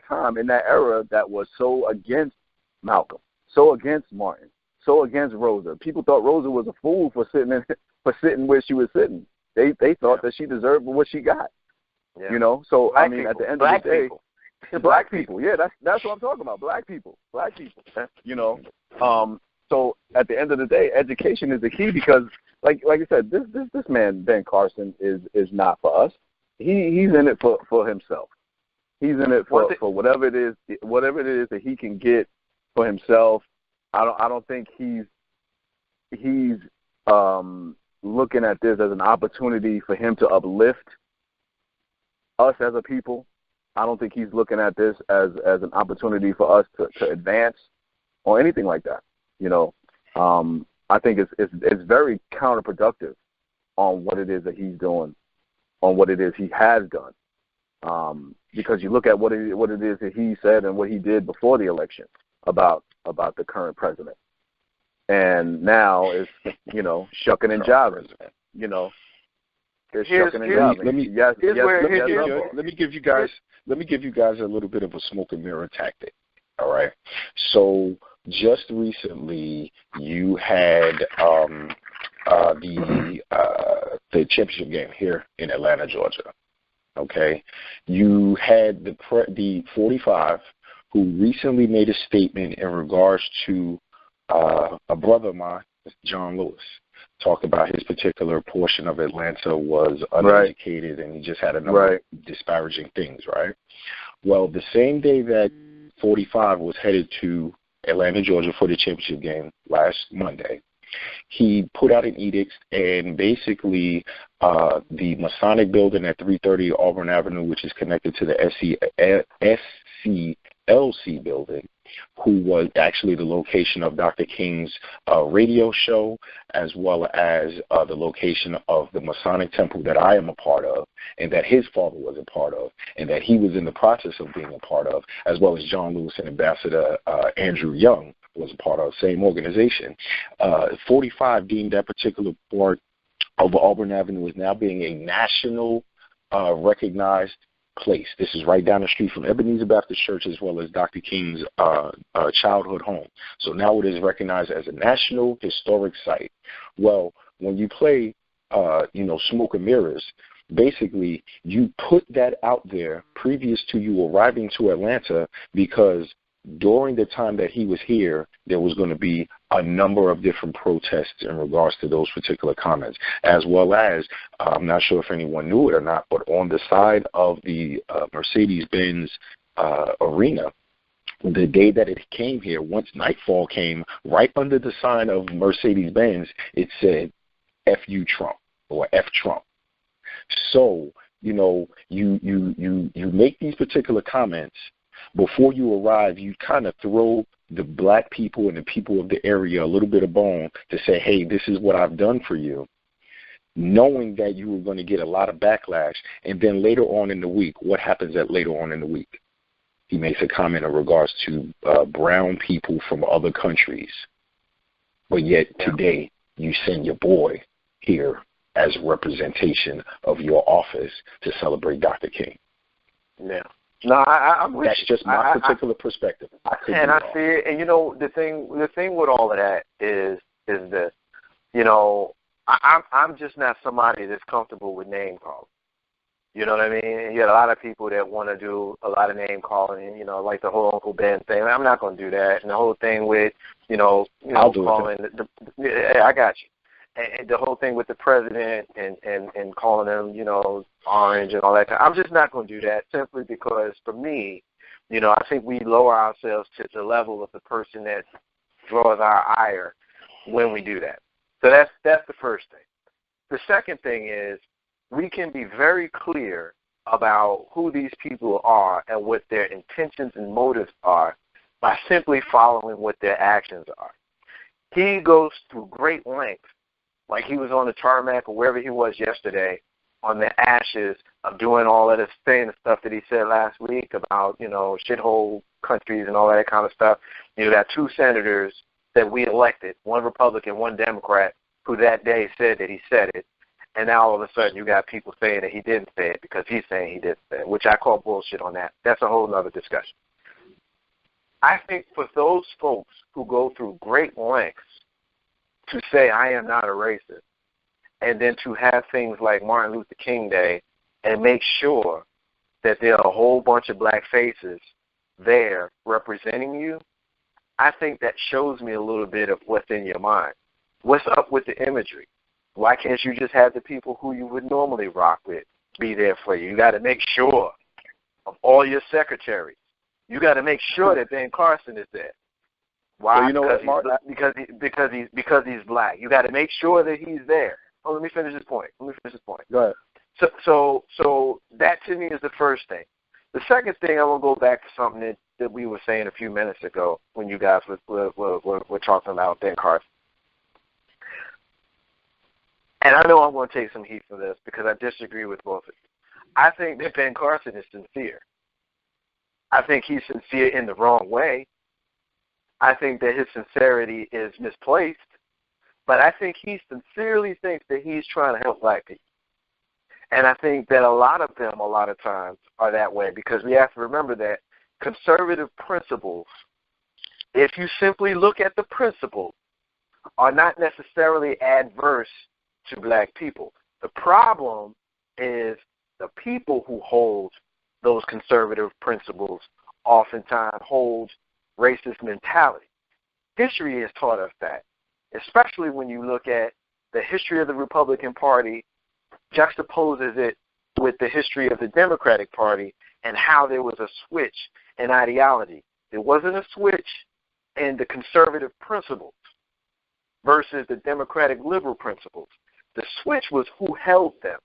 time, in that era, that was so against Malcolm, so against Martin, so against Rosa. People thought Rosa was a fool for sitting where she was sitting. They thought that she deserved what she got. Yeah. You know, so black I mean, people. at the end black of the day, people. black people, yeah, that's what I'm talking about. Black people, you know. So at the end of the day, education is the key, because, like I said, this man Ben Carson is not for us. He's in it for himself. He's in it for whatever it is that he can get for himself. I don't think he's looking at this as an opportunity for him to uplift us as a people. I don't think he's looking at this as an opportunity for us to advance or anything like that. You know, I think it's very counterproductive on what it is that he's doing, on what it is he has done. Because you look at what it is that he said and what he did before the election about the current president, and now it's, you know, shucking and jiving. You know, it's shucking and jiving. Let me give you guys a little bit of a smoke and mirror tactic. All right. So just recently, you had the championship game here in Atlanta, Georgia. Okay, you had the 45 who recently made a statement in regards to a brother of mine, John Lewis, talked about his particular portion of Atlanta was uneducated, and he just had a number of disparaging things, right? Well, the same day that 45 was headed to Atlanta, Georgia for the championship game last Monday, he put out an edict, and basically the Masonic building at 330 Auburn Avenue, which is connected to the SCLC building, who was actually the location of Dr. King's radio show, as well as the location of the Masonic temple that I am a part of, and that his father was a part of, and that he was in the process of being a part of, as well as John Lewis and Ambassador Andrew Young was a part of the same organization. 45 deemed that particular part of Auburn Avenue as now being a national recognized place. This is right down the street from Ebenezer Baptist Church, as well as Dr. King's childhood home. So now it is recognized as a national historic site. Well, when you play, smoke and mirrors, basically you put that out there previous to you arriving to Atlanta, because during the time that he was here, there was going to be a number of different protests in regards to those particular comments, as well as, I'm not sure if anyone knew it or not, but on the side of the Mercedes-Benz arena, the day that it came here, once nightfall came, right under the sign of Mercedes-Benz, it said, F you Trump, or F Trump. So, you make these particular comments. Before you arrive, you kind of throw the black people and the people of the area a little bit of bone to say, hey, this is what I've done for you, knowing that you were going to get a lot of backlash. And then later on in the week, what happens later on in the week? He makes a comment in regards to brown people from other countries. But yet today you send your boy here as a representation of your office to celebrate Dr. King. Yeah. No, I'm with you. That's just my particular perspective. I see it, and the thing with all of that is this. I'm just not somebody that's comfortable with name calling. You know what I mean? You got a lot of people that want to do a lot of name calling, like the whole Uncle Ben thing. I'm not going to do that, and the whole thing with I'll do calling. I got you. And the whole thing with the president and calling him, orange and all that. I'm just not going to do that, simply because for me, I think we lower ourselves to the level of the person that draws our ire when we do that. So that's the first thing. The second thing is we can be very clear about who these people are and what their intentions and motives are by simply following what their actions are. He goes through great lengths, like he was on the tarmac or wherever he was yesterday, on the ashes of doing all of this thing, the stuff that he said last week about, shithole countries and all that kind of stuff. You got two senators that we elected, one Republican, one Democrat, who that day said that he said it. and now all of a sudden you got people saying that he didn't say it because he's saying he didn't say it, which I call bullshit on that. That's a whole other discussion. I think for those folks who go through great lengths to say I am not a racist, and then to have things like Martin Luther King Day and make sure that there are a whole bunch of black faces there representing you, I think that shows me a little bit of what's in your mind. What's up with the imagery? Why can't you just have the people who you would normally rock with be there for you? You got to make sure of all your secretaries. You got to make sure that Ben Carson is there. Why? So you know because he's black. You got to make sure that he's there. Oh, let me finish this point. Go ahead. So that to me is the first thing. The second thing, I want to go back to something that we were saying a few minutes ago when you guys were talking about Ben Carson. And I know I'm going to take some heat for this because I disagree with both of you. I think that Ben Carson is sincere. I think he's sincere in the wrong way. I think that his sincerity is misplaced. But I think he sincerely thinks that he's trying to help black people. And I think that a lot of them, a lot of times, are that way because we have to remember that conservative principles, if you simply look at the principles, are not necessarily adverse to black people. The problem is the people who hold those conservative principles oftentimes hold racist mentality. History has taught us that, especially when you look at the history of the Republican Party, juxtaposes it with the history of the Democratic Party and how there was a switch in ideology. There wasn't a switch in the conservative principles versus the Democratic liberal principles. The switch was who held them.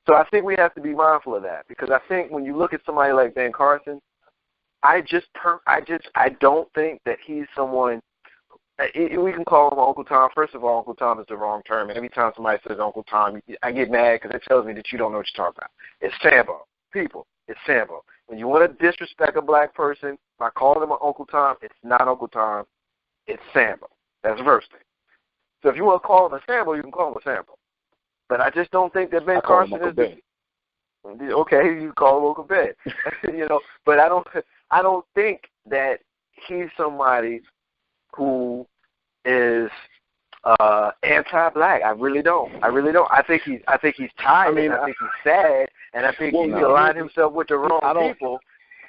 So I think we have to be mindful of that because I think when you look at somebody like Ben Carson, I don't think that he's someone. We can call him Uncle Tom. First of all, Uncle Tom is the wrong term. And every time somebody says Uncle Tom, I get mad because it tells me that you don't know what you're talking about. It's Sambo. People, it's Sambo. When you want to disrespect a black person by calling him an Uncle Tom, it's not Uncle Tom. It's Sambo. That's the first thing. So if you want to call him a Sambo, you can call him a Sambo. But I just don't think that Ben Carson is okay. You call him Uncle Ben, But I don't think that he's somebody who is anti-black. I really don't. I think he's tired. I think he's sad, and I think he's aligned himself with the wrong people.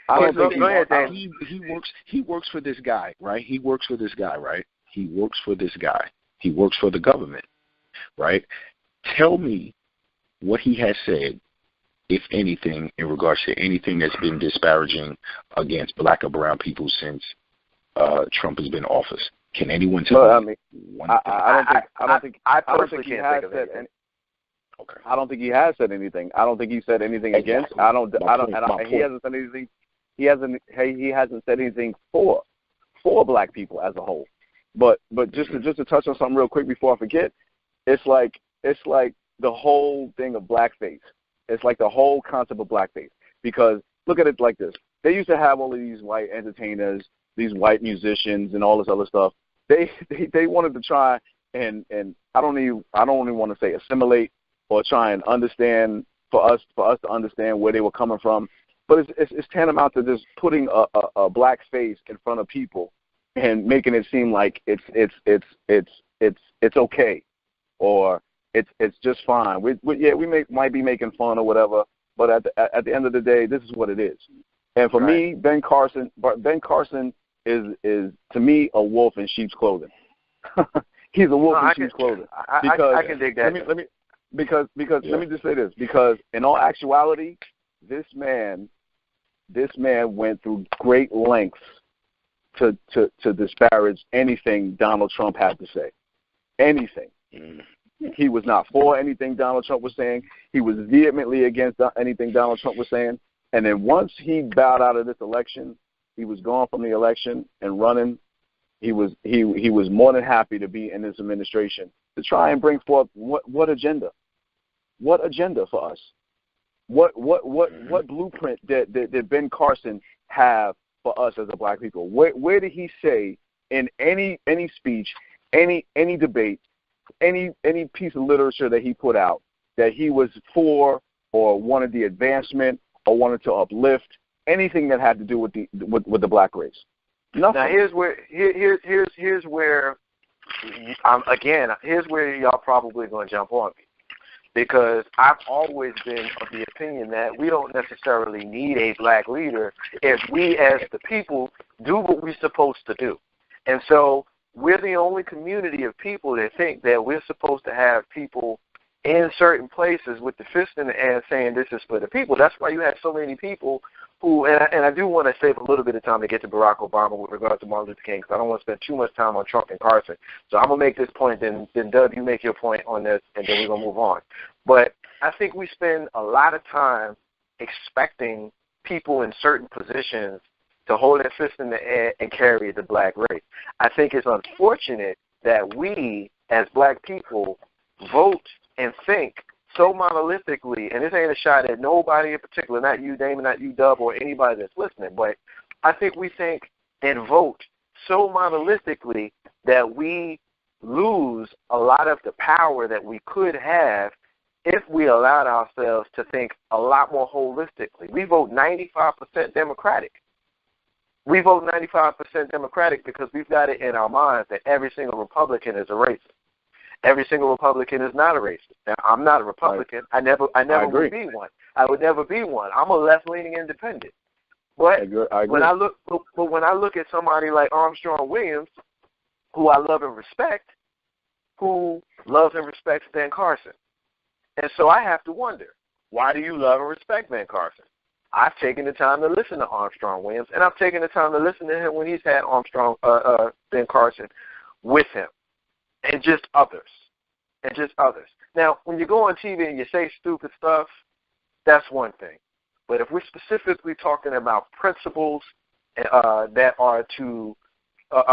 Go ahead, Dan. He works for this guy, right? He works for this guy, right? He works for this guy. He works for the government, right? Tell me what he has said, if anything, in regards to anything that's been disparaging against black or brown people since Trump has been in office. Can anyone tell me? I don't think he has said anything. Okay. I don't think he has said anything. I don't think he said anything against. He hasn't said anything. He hasn't said anything for black people as a whole. But just to touch on something real quick before I forget, it's like the whole thing of blackface. It's like the whole concept of blackface. Because look at it like this: they used to have all of these white entertainers, these white musicians, and all this other stuff. They wanted to try and I don't even want to say assimilate or try and understand for us to understand where they were coming from. But it's tantamount to just putting a black face in front of people and making it seem like it's okay, or it's just fine. We might be making fun or whatever, but at the end of the day, this is what it is. And for me, Ben Carson is to me a wolf in sheep's clothing. He's a wolf in sheep's clothing. I can dig that. Let me just say this, because in all actuality, this man went through great lengths to disparage anything Donald Trump had to say. Anything. He was not for anything Donald Trump was saying. He was vehemently against anything Donald Trump was saying. And then once he bowed out of this election, he was gone from the election and running. He was more than happy to be in this administration to try and bring forth what agenda? What agenda for us? What blueprint did Ben Carson have for us as a black people? Where did he say in any speech, any debate, any piece of literature that he put out, that he was for or wanted the advancement or wanted to uplift anything that had to do with the black race. Nothing. Now here's where here's where y'all probably going to jump on me, because I've always been of the opinion that we don't necessarily need a black leader if we as the people do what we're supposed to do. And so we're the only community of people that think that we're supposed to have people in certain places with the fist in the air saying this is for the people. That's why you have so many people who, and I do want to save a little bit of time to get to Barack Obama with regard to Martin Luther King, because I don't want to spend too much time on Trump and Carson. So I'm going to make this point, then Doug, you make your point on this, and then we're going to move on. But I think we spend a lot of time expecting people in certain positions to hold their fist in the air and carry the black race. I think it's unfortunate that we, as black people, vote and think so monolithically, and this ain't a shot at nobody in particular, not you, Damon, not you, Dub, or anybody that's listening, but I think we think and vote so monolithically that we lose a lot of the power that we could have if we allowed ourselves to think a lot more holistically. We vote 95% Democratic. We vote 95% Democratic because we've got it in our minds that every single Republican is a racist. Every single Republican is not a racist. Now, I'm not a Republican. I never would be one. I would never be one. I'm a left-leaning independent. But I agree. When I look at somebody like Armstrong Williams, who I love and respect, who loves and respects Ben Carson, and so I have to wonder, why do you love and respect Ben Carson? I've taken the time to listen to Armstrong Williams, and I've taken the time to listen to him when he's had Ben Carson with him. And just others. Now, when you go on TV and you say stupid stuff, that's one thing. But if we're specifically talking about principles that are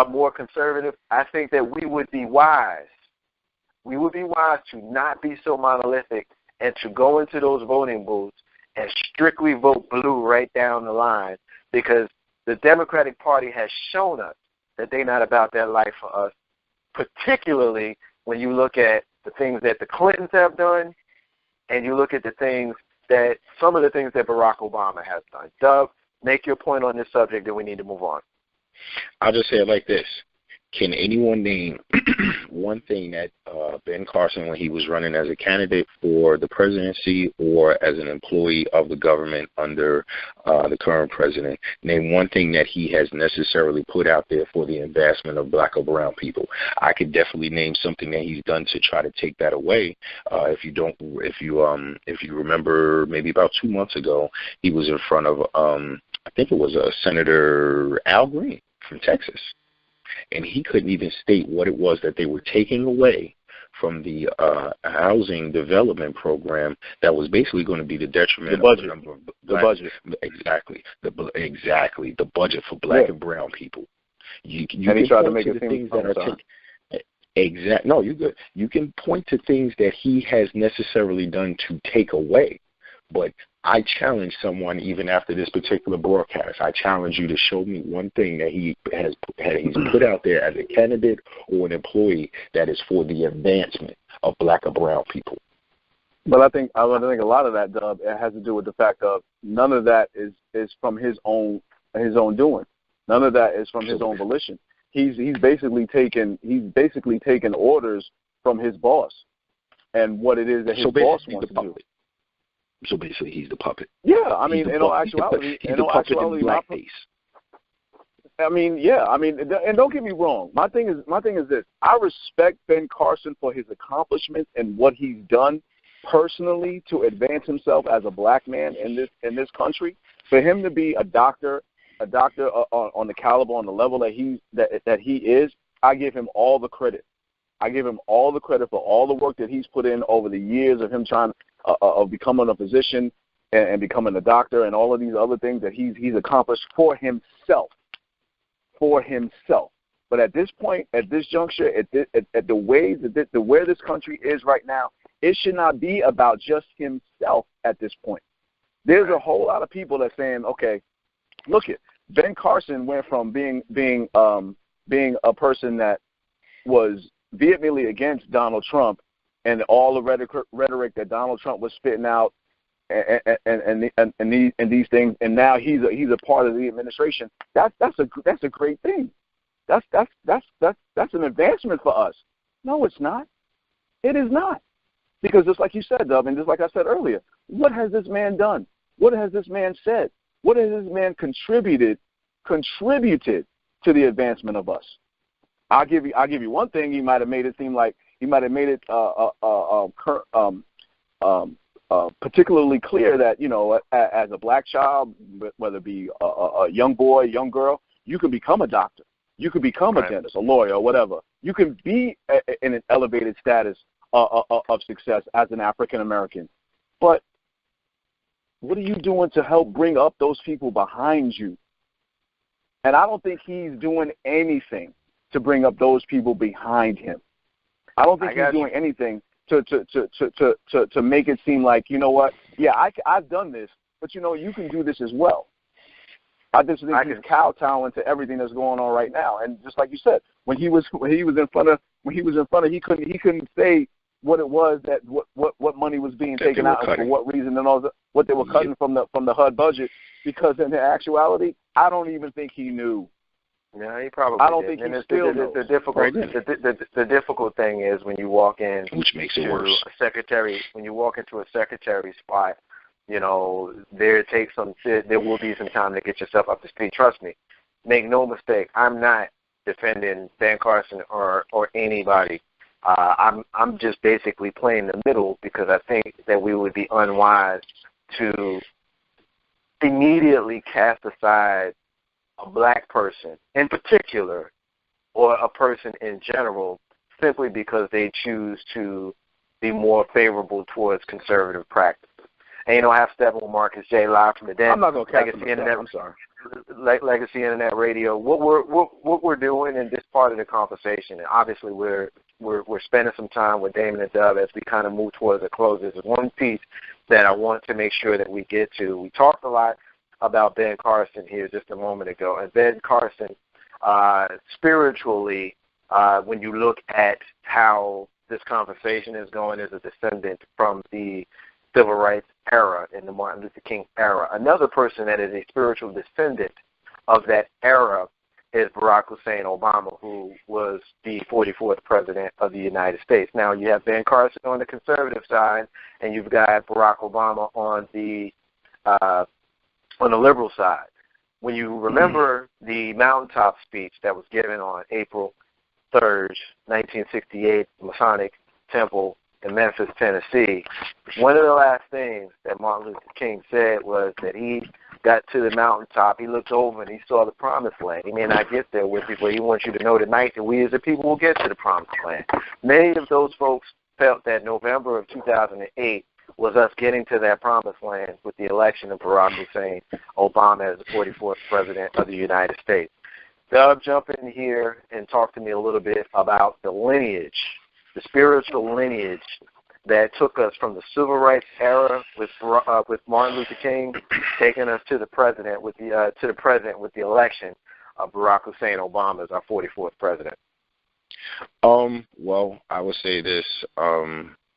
more conservative, I think that we would be wise. We would be wise to not be so monolithic and to go into those voting booths and strictly vote blue right down the line, because the Democratic Party has shown us that they're not about that life for us, particularly when you look at the things that the Clintons have done and you look at some of the things that Barack Obama has done. Doug, make your point on this subject, then we need to move on. I'll just say it like this. Can anyone name one thing that Ben Carson, when he was running as a candidate for the presidency or as an employee of the government under the current president, name one thing that he has necessarily put out there for the advancement of black or brown people? I could definitely name something that he's done to try to take that away. If you remember, maybe about 2 months ago, he was in front of I think it was Senator Al Green from Texas. And he couldn't even state what it was that they were taking away from the housing development program that was basically going to be the detriment of the number of black, the budget. Exactly. The budget for black and brown people. You and he tried to make it things that are No, you're good. You can point to things that he has necessarily done to take away, but I challenge someone, even after this particular broadcast, I challenge you to show me one thing that he's put out there as a candidate or an employee that is for the advancement of black or brown people. But I think a lot of that, Dub, it has to do with the fact of none of that is from his own doing. None of that is from his own volition. He's basically taken orders from his boss and what it is that his boss wants to do. So basically, he's the puppet. Yeah, I mean, in all actuality, he's the puppet in blackface. I mean, yeah, I mean, and don't get me wrong. My thing is this: I respect Ben Carson for his accomplishments and what he's done personally to advance himself as a black man in this country. For him to be a doctor on the caliber, on the level that he is, I give him all the credit. I give him all the credit for all the work that he's put in over the years of him trying of becoming a physician and becoming a doctor and all of these other things that he's accomplished for himself. But at this point, at this juncture, at the way where this country is right now, it should not be about just himself at this point. There's a whole lot of people that saying, okay, look it, Ben Carson went from being a person that was vehemently against Donald Trump and all the rhetoric that Donald Trump was spitting out, and these things, and now he's a part of the administration. That's a great thing. That's an advancement for us. No, it's not. It is not. Because just like you said, Dub, and just like I said earlier, what has this man done? What has this man said? What has this man contributed to the advancement of us? I'll give you one thing. He might have made it seem like particularly clear that, you know, as a black child, whether it be a young boy, young girl, you can become a doctor. You can become a dentist, a lawyer, or whatever. You can be in an elevated status of success as an African American. But what are you doing to help bring up those people behind you? And I don't think he's doing anything to bring up those people behind him. I don't think he's doing anything to make it seem like, you know what, yeah, I've done this, but, you know, you can do this as well. I just think he's kowtowing to everything that's going on right now. And just like you said, when he was in front of, he couldn't say what it was that what money was being taken out and for what reason and all that, what they were cutting from the HUD budget, because in actuality, I don't even think he knew. No, he probably. I don't think he still knows. The difficult thing is when you walk in, which makes it worse. When you walk into a secretary spot, you know, there will be some time to get yourself up to speed. Trust me. Make no mistake. I'm not defending Ben Carson or anybody. I'm just basically playing the middle, because I think that we would be unwise to immediately cast aside a black person in particular, or a person in general, simply because they choose to be more favorable towards conservative practices. And, you know, I have Stephen with Marcus J. live from the den. I'm not going to cast Internet. I'm sorry. Legacy Internet Radio. What we're doing in this part of the conversation, and obviously we're spending some time with Damon and Dub as we kind of move towards a close. There's one piece that I want to make sure that we get to. We talked a lot about Ben Carson here just a moment ago, and Ben Carson, spiritually, when you look at how this conversation is going, as a descendant from the civil rights era and the Martin Luther King era. Another person that is a spiritual descendant of that era is Barack Hussein Obama, who was the 44th president of the United States. Now, you have Ben Carson on the conservative side, and you've got Barack Obama on the liberal side. When you remember the mountaintop speech that was given on April 3rd, 1968, Masonic Temple in Memphis, Tennessee, one of the last things that Martin Luther King said was that he got to the mountaintop, he looked over and he saw the promised land. He may not get there with you, but he wants you to know tonight that we as a people will get to the promised land. Many of those folks felt that November of 2008 was us getting to that promised land with the election of Barack Hussein Obama as the 44th president of the United States. Doug, jump in here and talk to me a little bit about the lineage, the spiritual lineage that took us from the civil rights era with Martin Luther King, taking us to the president with the election of Barack Hussein Obama as our 44th president. Well, I would say this.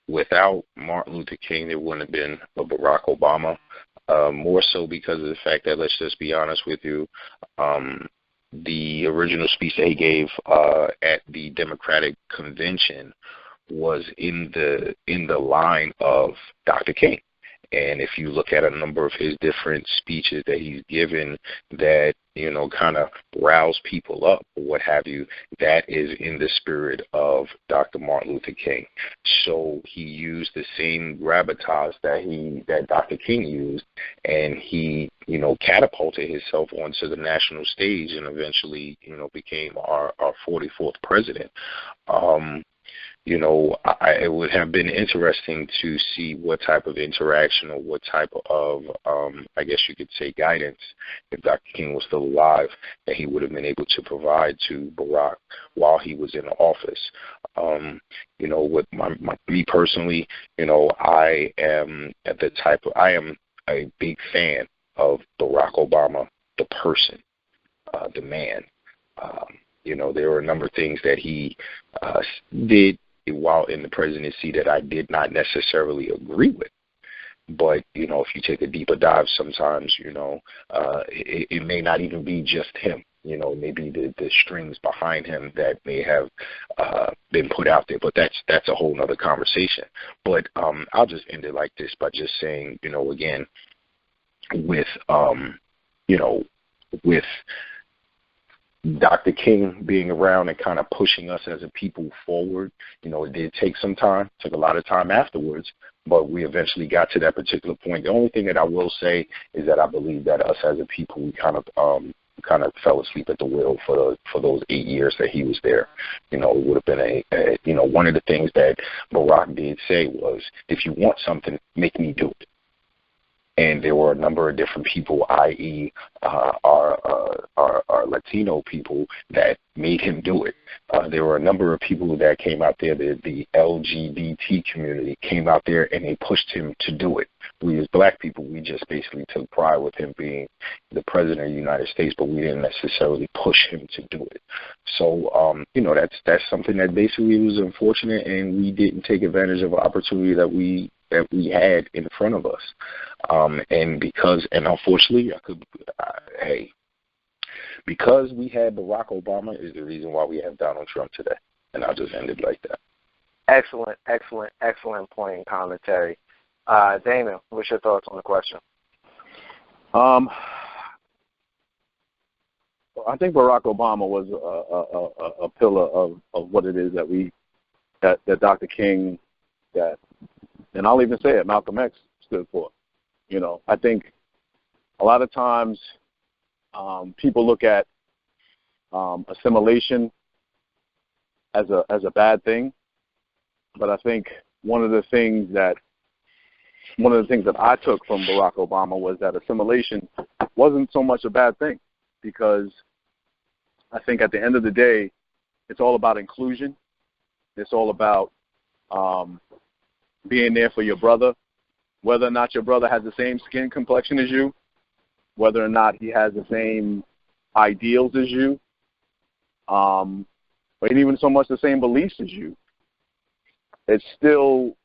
Without Martin Luther King, there wouldn't have been a Barack Obama, more so because of the fact that, let's just be honest with you, the original speech that he gave at the Democratic Convention was in the line of Dr. King. And if you look at a number of his different speeches that he's given that, you know, kind of rouse people up or what have you, that is in the spirit of Dr. Martin Luther King. So he used the same gravitas that Dr. King used, and he, you know, catapulted himself onto the national stage and eventually, you know, became our 44th president. You know, it would have been interesting to see what type of interaction or what type of, I guess you could say, guidance, if Dr. King was still alive, that he would have been able to provide to Barack while he was in office. You know, with me personally, you know, I am a big fan of Barack Obama, the person, the man. You know, there were a number of things that he did, while in the presidency that I did not necessarily agree with. But, you know, if you take a deeper dive sometimes, you know, it may not even be just him. You know, maybe the strings behind him that may have been put out there. But that's a whole nother conversation. But I'll just end it like this by just saying, you know, again, with, you know, with Dr. King being around and kind of pushing us as a people forward, you know, it did take some time, took a lot of time afterwards, but we eventually got to that particular point. The only thing that I will say is that I believe that us as a people, we kind of fell asleep at the wheel for those 8 years that he was there. You know, it would have been you know, one of the things that Barack did say was, if you want something, make me do it. And there were a number of different people, i.e. our Latino people, that made him do it. There were a number of people that came out there, the LGBT community came out there and they pushed him to do it. We as black people, we just basically took pride with him being the president of the United States, but we didn't necessarily push him to do it. So, you know, that's something that basically was unfortunate, and we didn't take advantage of an opportunity that we had in front of us. And unfortunately, because we had Barack Obama is the reason why we have Donald Trump today. And I'll just end it like that. Excellent point and commentary. Damon, what's your thoughts on the question? I think Barack Obama was a pillar of what it is that Dr. King, and I'll even say it, Malcolm X stood for. You know, I think a lot of times people look at assimilation as a bad thing, but I think one of the things that I took from Barack Obama was that assimilation wasn't so much a bad thing, because I think at the end of the day, it's all about inclusion. It's all about being there for your brother, whether or not your brother has the same skin complexion as you, whether or not he has the same ideals as you, or even so much the same beliefs as you. It's still,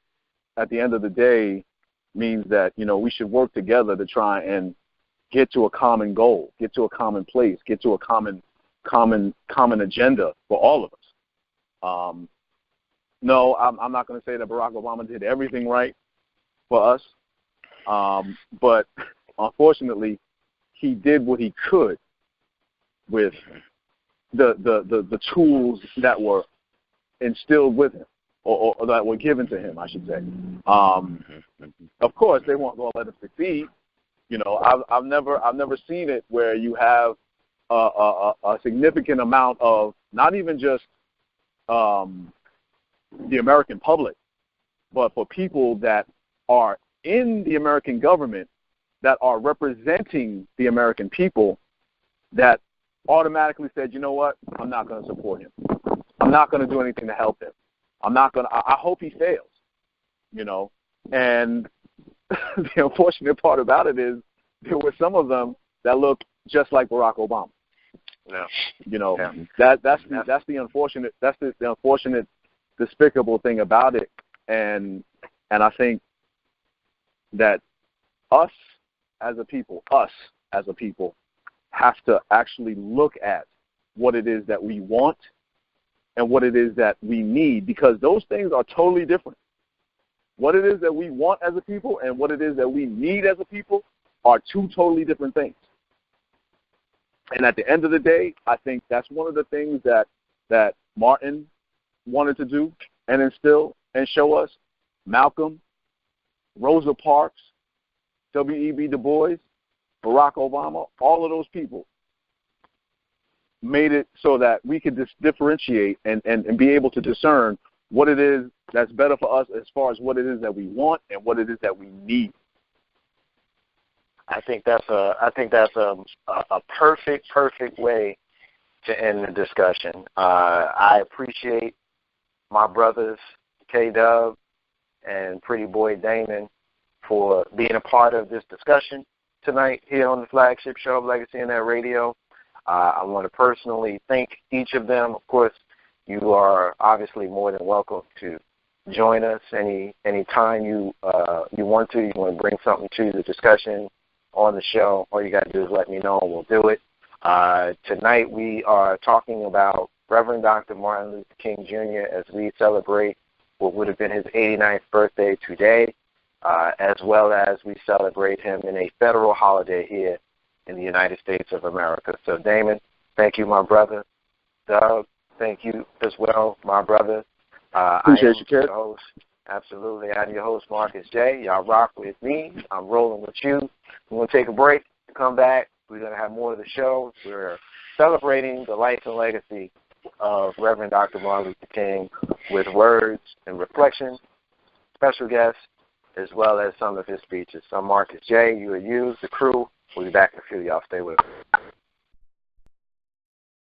at the end of the day, means that, you know, we should work together to try and get to a common goal, get to a common place, get to a common agenda for all of us. No, I'm not going to say that Barack Obama did everything right for us, but unfortunately, he did what he could with the tools that were instilled with him, or that were given to him, I should say. Of course, they weren't going to let him succeed. You know, I've never seen it where you have a significant amount of, not even just the American public, but for people that are in the American government, that are representing the American people, that automatically said, you know what, I'm not going to support him. I'm not going to do anything to help him. I hope he fails, you know. And the unfortunate part about it is there were some of them that look just like Barack Obama. Yeah. You know, that's the unfortunate, despicable thing about it. And I think that us as a people have to actually look at what it is that we want and what it is that we need, because those things are totally different. What it is that we want as a people and what it is that we need as a people are two totally different things. And at the end of the day, I think that's one of the things that Martin wanted to do and instill and show us. Malcolm, Rosa Parks, W.E.B. Du Bois, Barack Obama, all of those people made it so that we could differentiate and be able to discern what it is that's better for us as far as what it is that we want and what it is that we need. I think that's a perfect way to end the discussion. I appreciate my brothers K-Dub and Pretty Boy Damon for being a part of this discussion tonight here on the flagship show of Legacy Internet Radio. I want to personally thank each of them. Of course, you are obviously more than welcome to join us any time you want to. You want to bring something to the discussion on the show, all you got to do is let me know and we'll do it. Tonight we are talking about Reverend Dr. Martin Luther King Jr. as we celebrate what would have been his 89th birthday today, as well as we celebrate him in a federal holiday here in the United States of America. So, Damon, thank you, my brother. Doug, thank you as well, my brother. Appreciate you, Kid. Host. Absolutely. I'm your host, Marcus J. Y'all rock with me. I'm rolling with you. We're going to take a break. Come back. We're going to have more of the show. We're celebrating the life and legacy of Reverend Dr. Martin Luther King with words and reflection, special guests, as well as some of his speeches. So I'm Marcus J. You are you, the crew. We'll be back in a few. Y'all stay with us.